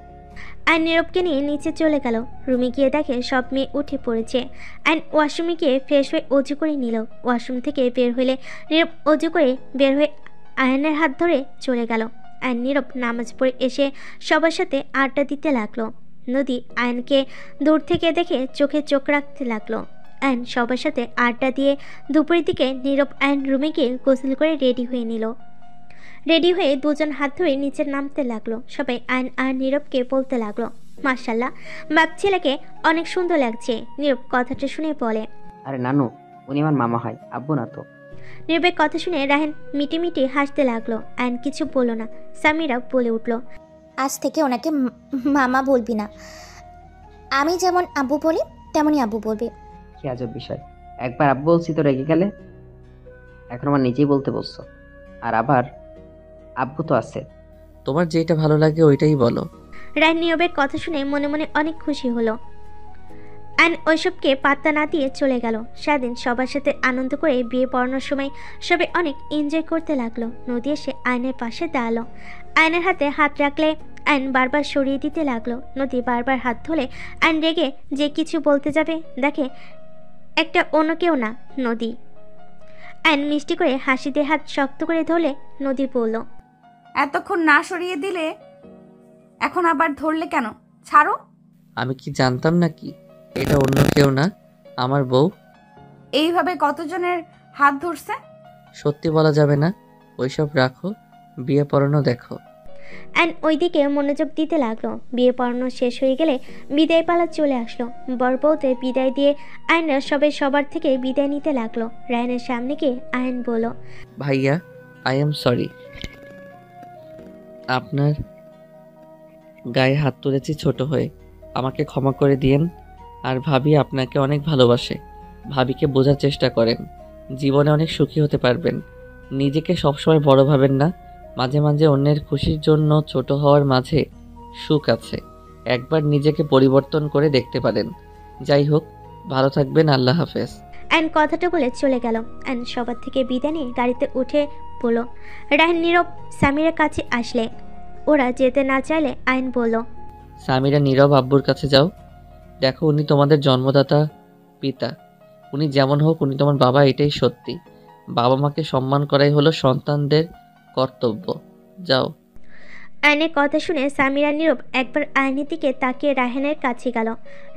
আর নীরবকে নিয়ে নিচে চলে গেল। রুমে গিয়ে দেখে সব মেয়ে উঠে পড়েছে। অ্যান্ড ওয়াশরুমে গিয়ে ফ্রেশ হয়ে অজু করে নিল। ওয়াশরুম থেকে বের হইলে নীরব অজু করে বের হয়ে আয়নের হাত ধরে চলে গেল। অ্যান্ড নীরব নামাজ পড়ে এসে সবার সাথে আড্ডা দিতে লাগলো। নদী আয়নকে দূর থেকে দেখে চোখে চোখ রাখতে লাগলো। অ্যান্ড সবার সাথে আড্ডা দিয়ে দুপুরের দিকে নীরব আয়ন রুমে গিয়ে গোসল করে রেডি হয়ে নিল। রেডি হয়ে দুজন হাত ধরে নিচে নামতে লাগলো। সবাই আয়ন আর নীরবকে বলতে লাগলো, মাশাল্লাহ, বাপ ছেলেকে অনেক সুন্দর লাগছে। নীরব কথাটা শুনে বলে, আরে নানু, উনি আমার মামা হয়, আব্বু না তো। নীরবের কথা শুনে রাহেন মিটি মিটি হাসতে লাগলো। আয়ন কিছু বলল না। সামিরা বলে উঠল, আজ থেকে ওনাকে মামা বলবি না, আমি যেমন আব্বু বলি তেমনই আব্বু বলবি। কি আজব বিষয়, একবার আব্বু বলছি তো রেগে গেলে, এখন আমার নিজেই বলতে বলছো। আর আবার আব্বু তো আছে। তোমার যেটা ভালো লাগে ওইটাই বলো। রায়ন নীরবের কথা শুনে মনে মনে অনেক খুশি হলো। আয়ন ওইসবকে পাত্তা না দিয়ে চলে গেল। সারাদিন সবার সাথে আনন্দ করে বিয়ে পড়ানোর সময় সবাই অনেক এনজয় করতে লাগলো। নদী এসে আয়নের পাশে দাঁড়ালো। আয়নের হাতে হাত রাখলে আয়ন বারবার সরিয়ে দিতে লাগলো। নদী বারবার হাত ধরে আয়ন রেগে যে কিছু বলতে যাবে, দেখে একটা অন্য কেউ না, নদী। আয়ন মিষ্টি করে হাসি দিয়ে হাত শক্ত করে ধরলে নদী বলল, এতক্ষণ না সরিয়ে দিলে এখন আবার ধরলে কেন? ছাড়ো। আমি কি জানতাম নাকি এটা অন্য কেউ না, আমার বউ? এইভাবে কতজনের হাত ধরছে? সত্যি বলা যাবে না, ওইসব রাখো, বিয়ে পড়ানো দেখো। অ্যান্ড ওইদিকে মনোযোগ দিতে লাগলো। বিয়ে পড়ানো শেষ হয়ে গেলে বিদায় পালা চলে আসলো। বর বউতে বিদায় দিয়ে আয়নরা সবাই সবার থেকে বিদায় নিতে লাগলো। রায়নের সামনে গিয়ে আয়ন বলল, ভাইয়া, আই এম সরি, আপনার গায়ে হাত তুলেছি ছোট হয়ে, আমাকে ক্ষমা করে দিয়েন। আর ভাবি আপনাকে অনেক ভালোবাসে, ভাবিকে বোঝার চেষ্টা করেন, জীবনে অনেক সুখী হতে পারবেন। নিজেকে সবসময় বড় ভাবেন না, মাঝে মাঝে অন্যের খুশির জন্য ছোট হওয়ার মাঝে সুখ আছে, একবার নিজেকে পরিবর্তন করে দেখতে পারেন। যাই হোক, ভালো থাকবেন, আল্লাহ হাফেজ। অ্যান্ড কথাটা বলে চলে গেল। অ্যান্ড সবার থেকে বিদায় নিয়ে গাড়িতে উঠে পড়ল। রায়ন নীরব সামিরের কাছে আসলে ওরা যেতে না চাইলে আয়ন বলল, সামিরা নীরব আব্বুর কাছে যাও, দেখো উনি তোমাদের জন্মদাতা পিতা, উনি যেমন হোক উনি তোমার বাবা, এটাই সত্যি। বাবা মাকে সম্মান করাই হলো সন্তানদের কর্তব্য, যাও। আয়নের কথা শুনে সামিরা নীরব একবার আয়নের দিকে তাকিয়ে রায়হানের কাছে গেল।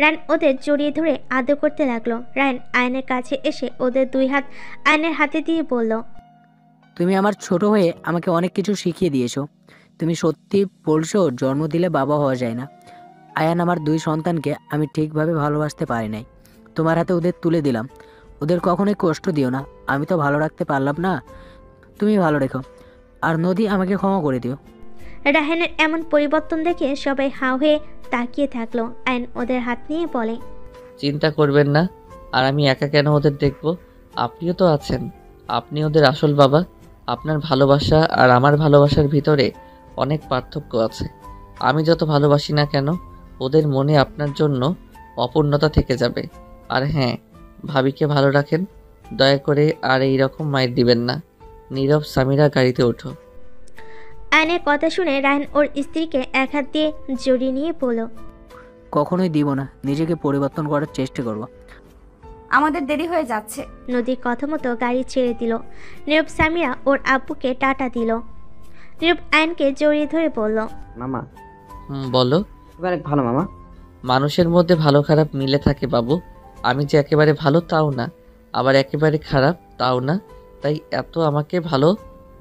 রায়ন ওদের জড়িয়ে ধরে আদর করতে লাগলো। রায়ন আয়নের কাছে এসে ওদের দুই হাত আয়নের হাতে দিয়ে বলল, তুমি আমার ছোট হয়ে আমাকে অনেক কিছু শিখিয়ে দিয়েছো। তুমি সত্যি বলছো, জন্ম দিলে বাবা হওয়া যায় না। আয়ান আমার দুই সন্তানকে আমি ঠিকভাবে ভালোবাসতে পারি নাই, তোমার হাতে ওদের তুলে দিলাম। ওদের কখনোই কষ্ট দিও না, আমি তো ভালো রাখতে পারলাম না, তুমি ভালো রেখো। আর নদী, আমাকে ক্ষমা করে দিও। রায়হানের এমন পরিবর্তন দেখে সবাই হাঁ হয়ে তাকিয়ে থাকলো। আয়ন ওদের হাত নিয়ে বলে, চিন্তা করবেন না, আর আমি একা কেন ওদের দেখব, আপনিও তো আছেন, আপনি ওদের আসল বাবা। আপনার ভালোবাসা আর আমার ভালোবাসার ভিতরে অনেক পার্থক্য আছে। আমি যত ভালোবাসি না কেন, ওদের মনে আপনার জন্য অপূর্ণতা থেকে যাবে। আর হ্যাঁ, ভাবিকে ভালো রাখেন, দয়া করে আর এই রকম মাইর দিবেন না। নীরব, সামিরা, গাড়িতে ওঠো। আয়নের কথা শুনে রায়ন ওর স্ত্রীকে এক হাত দিয়ে জড়িয়ে নিয়ে বলল, কখনোই দিব না, নিজেকে পরিবর্তন করার চেষ্টা করব। আমাদের দেরি হয়ে যাচ্ছে। নদীর কথা মতো গাড়ি ছেড়ে দিল। নীরব সামিরা ওর আব্বুকে টাটা দিল। নীরব আয়নকে জড়িয়ে ধরে বলল, মামা। বলো। অনেক ভালো মামা। মানুষের মধ্যে ভালো খারাপ মিলে থাকে বাবু। আমি যে একেবারে ভালো তাও না, আবার একেবারে খারাপ তাও না, তাই এত আমাকে ভালো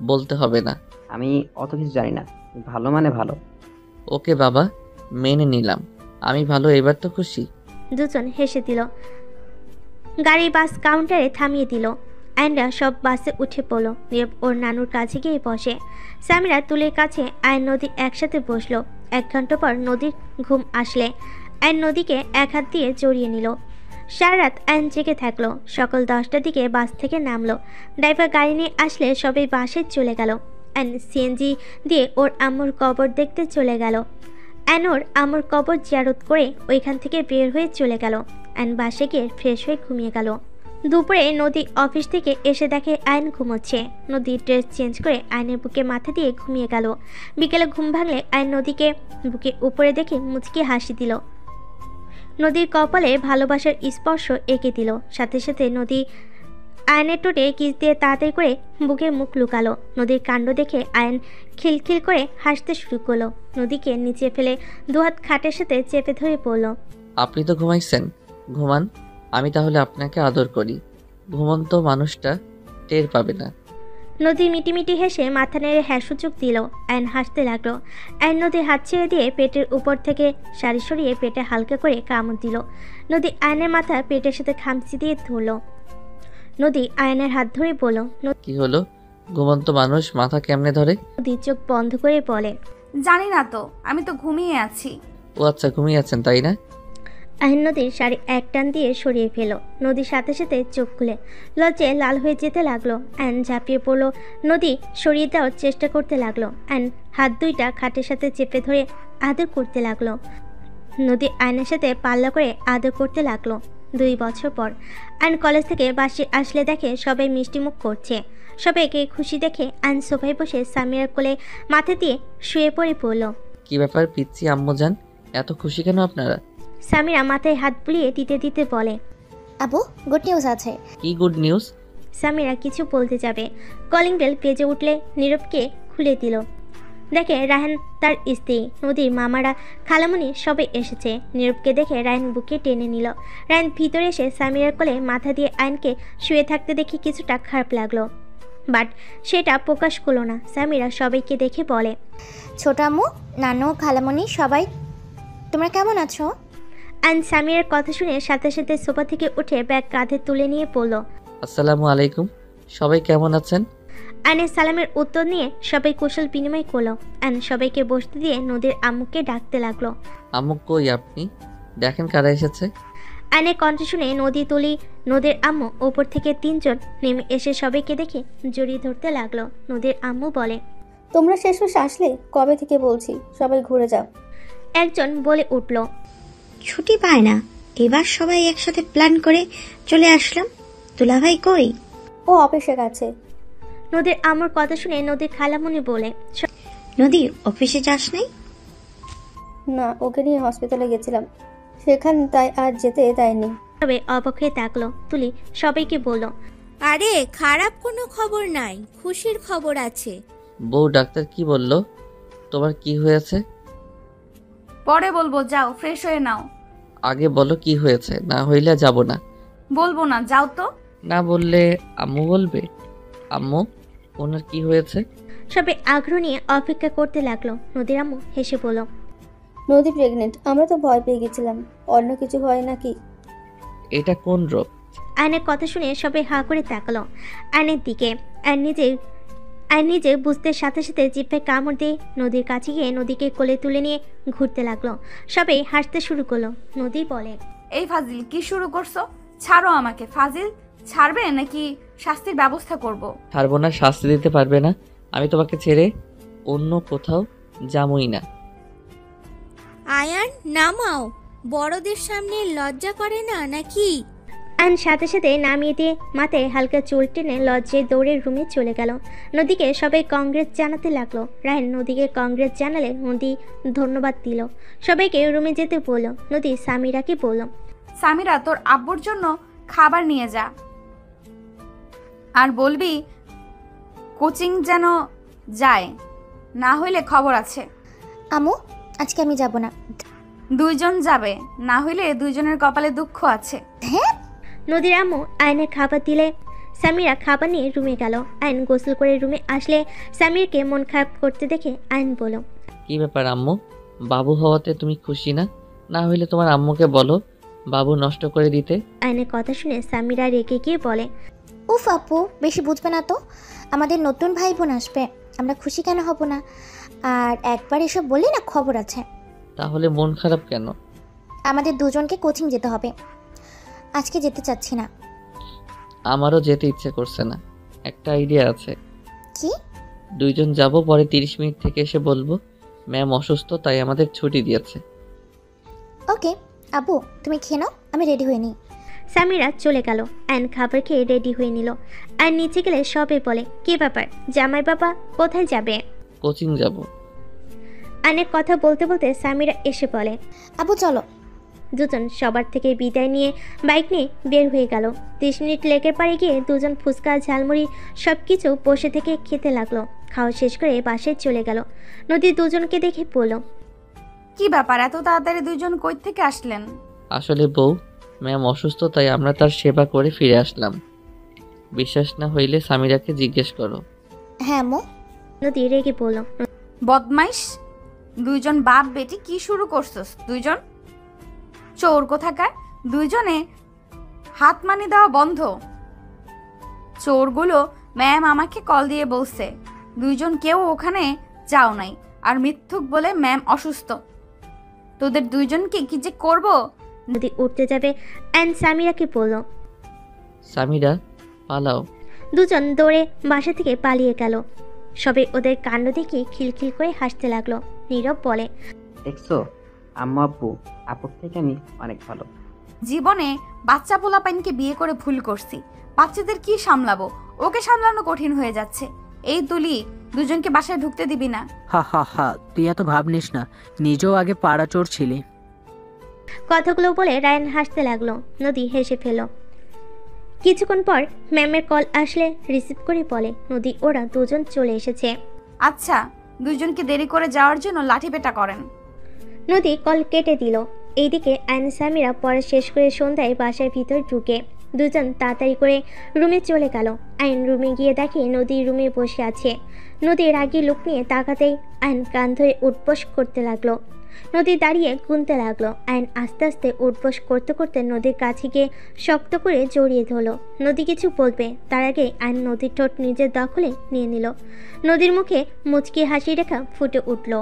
বলতে হবে না। আমি অত কিছু জানি না, ভালো মানে ভালো। ওকে বাবা, মেনে নিলাম, আমি ভালো, এবার তো খুশি। দুজন হেসে দিল। গাড়ি বাস কাউন্টারে থামিয়ে দিল। আয়নরা সব বাসে উঠে পড়লো। নীরব ওর নানুর কাছে গিয়ে বসে। সামিরা তুলের কাছে আয়ন নদী একসাথে বসলো। 1 ঘন্টা পর নদীর ঘুম আসলে আয়ন নদীকে এক হাত দিয়ে জড়িয়ে নিল। সারা রাত আয়ন জেগে থাকলো। সকাল 10টার দিকে বাস থেকে নামলো। ড্রাইভার গাড়ি নিয়ে আসলে সবাই বাসে চলে গেল। আয়ন সিএনজি দিয়ে ওর আম্মুর কবর দেখতে চলে গেল। আয়ন ওর আম্মুর কবর জিয়ারত করে ওইখান থেকে বের হয়ে চলে গেল। আয়ন বাসে গিয়ে ফ্রেশ হয়ে ঘুমিয়ে গেল। দুপুরে নদী অফিস থেকে এসে দেখে আয়ন ঘুমোচ্ছে। নদী ড্রেস চেঞ্জ করে আয়নের বুকে মাথা দিয়ে ঘুমিয়ে গেল। বিকেলে ঘুম ভাঙলে আয়ন নদীকে বুকে উপরে দেখে মুচকি হাসি দিল। নদীর কপালে ভালোবাসার স্পর্শ এঁকে দিল। সাথে সাথে নদী আয়নের টোটে কিস দিয়ে তাড়াতাড়ি করে বুকে মুখ লুকালো। নদীর কাণ্ড দেখে আয়ন খিলখিল করে হাসতে শুরু করলো। নদীকে নিচে ফেলে দুহাত খাটের সাথে চেপে ধরে পড়ল। আপনি তো ঘুমাইছেন, ঘুমান। আমি তাহলে আপনাকে আদর করি। ঘুমন্ত মানুষটা টের পাবে না। নদী মিটিমিটি হেসে মাথা নেড়ে হ্যাঁ সূচক দিল। আয়ন হাসতে লাগলো। আয়ন নদীর হাত ছেড়ে দিয়ে পেটের উপর থেকে শাড়ি সরিয়ে পেটে হালকা করে কামড় দিল। নদী আয়নের মাথা পেটের সাথে খামচি দিয়ে ধরল। নদী আয়নের হাত ধরে বলল, কি হলো? ঘুমন্ত মানুষ মাথা কেমনে ধরে? নদী চোখ বন্ধ করে বলে, জানি না তো, আমি তো ঘুমিয়ে আছি। ও আচ্ছা, ঘুমিয়ে আছেন তাই না? আয়ন নদীর শাড়ি এক টান দিয়ে সরিয়ে ফেল। নদীর সাথে সাথে চোখ খুলে লজ্জায় লাল হয়ে যেতে লাগলো। আয়ন ঝাঁপিয়ে পড়ল। নদী সরিয়ে দেওয়ার চেষ্টা করতে লাগলো। আয়ন হাত দুইটা খাটের সাথে চেপে ধরে আদর করতে লাগলো। নদী আয়নের সাথে পাল্লা করে আদর করতে লাগলো। 2 বছর পর আয়ন কলেজ থেকে বাসে আসলে দেখে সবাই মিষ্টি মুখ করছে। সবাইকে খুশি দেখে আয়ন সোফায় বসে সামিরার কোলে মাথা দিয়ে শুয়ে পড়ল। কি ব্যাপার পিচ্ছি আম্মু জান, এত খুশি কেন আপনারা? সামিরা মাথায় হাত বুলিয়ে দিতে দিতে বলে, আবু গুড নিউজ আছে। কি গুড নিউজ? সামিরা কিছু বলতে যাবে, কলিং বেল বেজে উঠলে নীরবকে খুলে দিল। দেখে রায়হান তার স্ত্রী, নদীর মামারা, খালামণি সবাই এসেছে। নীরবকে দেখে রায়হান বুকে টেনে নিল। রায়হান ভিতরে এসে সামিরার কোলে মাথা দিয়ে আয়নকে শুয়ে থাকতে দেখে কিছুটা খারাপ লাগলো, বাট সেটা প্রকাশ করলো না। সামিরা সবাইকে দেখে বলে, ছোট আম্মু, নানু, খালামণি সবাই তোমরা কেমন আছো? আয়ন সামিরার কথা শুনে সাথে সাথে সোফা থেকে উঠে ব্যাগ কাঁধে তুলে নিয়ে পড়ল। আসসালামু আলাইকুম, সবাই কেমন আছেন? আয়নের সালামের উত্তর নিয়ে সবাই কুশল বিনিময় করলো। আয়ন সবাইকে বসতে দিয়ে নদীর আম্মুকে ডাকতে লাগলো। আম্মু কই আপনি? দেখেন কারা এসেছে। আয়নের কণ্ঠ শুনে নদী তুলি নদীর আম্মু ওপর থেকে 3 জন নেমে এসে সবাইকে দেখে জড়িয়ে ধরতে লাগলো। নদীর আম্মু বলে, তোমরা শেষ আসলে কবে থেকে বলছি সবাই ঘুরে যাও। একজন বলে উঠল, ছুটি পায় না, এবার সবাই একসাথে প্ল্যান করে চলে আসলাম। দুলাভাই কই? ও অফিসে গেছে। নদীর আম্মুর কথা শুনে নদীর খালামণি বলে, নদী অফিসে যাস নাই? না, ওকে নিয়ে হসপিটালে গেছিলাম, সেখান তাই আর যেতে দেয়নি। তবে অবাক হয়ে তাকলো। তুলি সবাইকে বলল, আরে খারাপ কোনো খবর নাই, খুশির খবর আছে। বউ ডাক্তার কি বলল? তোমার কি হয়েছে? পরে বলবো, যাও ফ্রেশ হয়ে নাও। আগে বলো কি হয়েছে, না হইলে যাব না। বলবো না, যাও তো। না বললে আম্মু বলবে। আম্মু, ওনার কি হয়েছে? সবাই আগ্রহ নিয়ে অপেক্ষা করতে লাগলো। নদীর আম্মু হেসে বলল, নদী প্রেগনেন্ট। আমরা তো ভয় পেয়ে গেছিলাম, অন্য কিছু হয় নাকি। এটা কোন রোগ? আয়নের কথা শুনে সবাই হা করে তাকালো আয়নের দিকে। আয়ন নিজে বুঝতে সাথে সাথে জিভে কামড় দিয়ে নদীর কাছে গিয়ে নদীকে কোলে তুলে নিয়ে ঘুরতে লাগলো। সবাই হাসতে শুরু করলো। নদী বলে, এই ফাজিল কি শুরু করছো? ছাড়ো আমাকে। ফাজিল, ছাড়বে নাকি শাস্তির ব্যবস্থা করব? ছাড়বো না, শাস্তি দিতে পারবে না। আমি তোমাকে ছেড়ে অন্য কোথাও যাবই না। আয়ান নামাও, বড়দের সামনে লজ্জা করে না নাকি? আয়ন সাথে সাথে নামিয়ে দিয়ে মাথায় হালকা চুল টেনে লজ্জায় দৌড়ে রুমে চলে গেল। নদীকে সবাই কংগ্রেস জানাতে লাগলো। রায়ন নদীকে কংগ্রেস জানালে নদী ধন্যবাদ দিল। সবাইকে রুমে যেতে বলল। নদী সামিরাকে বলল, সামিরা, তোর আব্বুর জন্য খাবার নিয়ে যা, আর বলবি কোচিং যেন যায়, না হইলে খবর আছে। আম্মু, আজকে আমি যাব না। 2 জন যাবে, না হইলে 2 জনের কপালে দুঃখ আছে। হ্যাঁ। নদীর আম্মু আয়নের খাবার দিলে সামিরা খাবার নিয়ে রুমে গেল। আয়ন গোসল করে রুমে আসলে সামিরকে মন খারাপ করতে দেখে আয়ন বলল, কি ব্যাপার আম্মু? বাবু হওয়াতে তুমি খুশি না? না হইলে তোমার আম্মুকে বলো বাবু নষ্ট করে দিতে। আয়নের কথা শুনে সামিরা রেগে গিয়ে বলে, উফ আপু, বেশি বুঝবে না তো। আমাদের নতুন ভাই বোন আসবে, আমরা খুশি কেন হব না? আর একবার এসব বললে না খবর আছে। তাহলে মন খারাপ কেন? আমাদের 2 জনকে কোচিং যেতে হবে, আজকে যেতে চাচ্ছি না। আমারও যেতে ইচ্ছে করছে না। একটা আইডিয়া আছে। কি? 2 জন যাব, পরে 30 মিনিট থেকে এসে বলবো ম্যাম অসুস্থ, তাই আমাদের ছুটি দিয়েছে। ওকে আবু, তুমি খেয়ে নাও, আমি রেডি হয়ে নিই। সামিরা চলে গেল। আয়ন খাবার খেয়ে রেডি হয়ে নিল। আর নিচে গেলে সবে বলে, কি ব্যাপার জামাই বাবা, কোথায় যাবে? কোচিং যাব। আয়নের কথা বলতে বলতে সামিরা এসে বলে, আবু চলো। দুজন সবার থেকে বিদায় নিয়ে বাইক নিয়ে বের হয়ে গেল। 30 মিনিট লেকের পাড়ে গিয়ে দুজন ফুচকা ঝালমুড়ি সব কিছু বসে থেকে খেতে লাগলো। খাওয়া শেষ করে বাসায় চলে গেল। নদী দুজনকে দেখে বলল, কি ব্যাপার, এত তাড়াতাড়ি দুইজন কই থেকে আসলেন? আসলে বউ, ম্যাম অসুস্থ, তাই আমরা তার সেবা করে ফিরে আসলাম। বিশ্বাস না হইলে সামিরাকে জিজ্ঞেস করো। হ্যাঁ মো। নদী রেগে বলল, বদমাইশ, দুইজন বাপ বেটি কি শুরু করছস? দুইজন চোর কোথাকার। দুইজনে হাত মানি দেওয়া বন্ধ। চোরগুলো ম্যাম আমাকে কল দিয়ে বলছে দুইজন কেউ ওখানে যাও নাই, আর মিথ্যুক বলে ম্যাম অসুস্থ। তোদের দুইজনকে কি যে করব। নদী উঠতে যাবে অ্যান্ড সামিরাকে বলল, সামিরা পালাও। দুজন দৌড়ে বাসা থেকে পালিয়ে গেল। সবে ওদের কাণ্ড দেখে খিলখিল করে হাসতে লাগলো। নীরব বলে, দেখছো আম্মু আব্বু আপুর থেকে আমি অনেক ভালো। জীবনে বাচ্চা পোলাপাইনকে বিয়ে করে ভুল করছি। বাচ্চাদের কি সামলাবো, ওকে সামলানো কঠিন হয়ে যাচ্ছে। এই তুলি দুজনকে বাসায় ঢুকতে দিবি না। হা হা হা, তুই এত ভাবনিস না, নিজেও আগে পাড়া চোর ছিলি। কথাগুলো বলে রায়ান হাসতে লাগলো। নদী হেসে ফেল। কিছুক্ষণ পর ম্যামের কল আসলে রিসিভ করে বলে, নদী ওরা দুজন চলে এসেছে। আচ্ছা, দুইজনকে দেরি করে যাওয়ার জন্য লাঠি পেটা করেন। নদী কল কেটে দিল। এইদিকে আয়ন সামিরা পড়া শেষ করে সন্ধ্যায় বাসার ভিতর ঢুকে দুজন তাড়াতাড়ি করে রুমে চলে গেল। আয়ন রুমে গিয়ে দেখে নদী রুমে বসে আছে। নদী রাগী লুক নিয়ে তাকাতেই আয়ন কান ধরে উঠবস করতে লাগলো। নদী দাঁড়িয়ে গুনতে লাগলো। আয়ন আস্তে আস্তে উঠবস করতে করতে নদীর কাছে গিয়ে শক্ত করে জড়িয়ে ধরল। নদী কিছু বলবে তার আগে আয়ন নদীর ঠোঁট নিজের দখলে নিয়ে নিল। নদীর মুখে মুচকি হাসি রেখা ফুটে উঠল।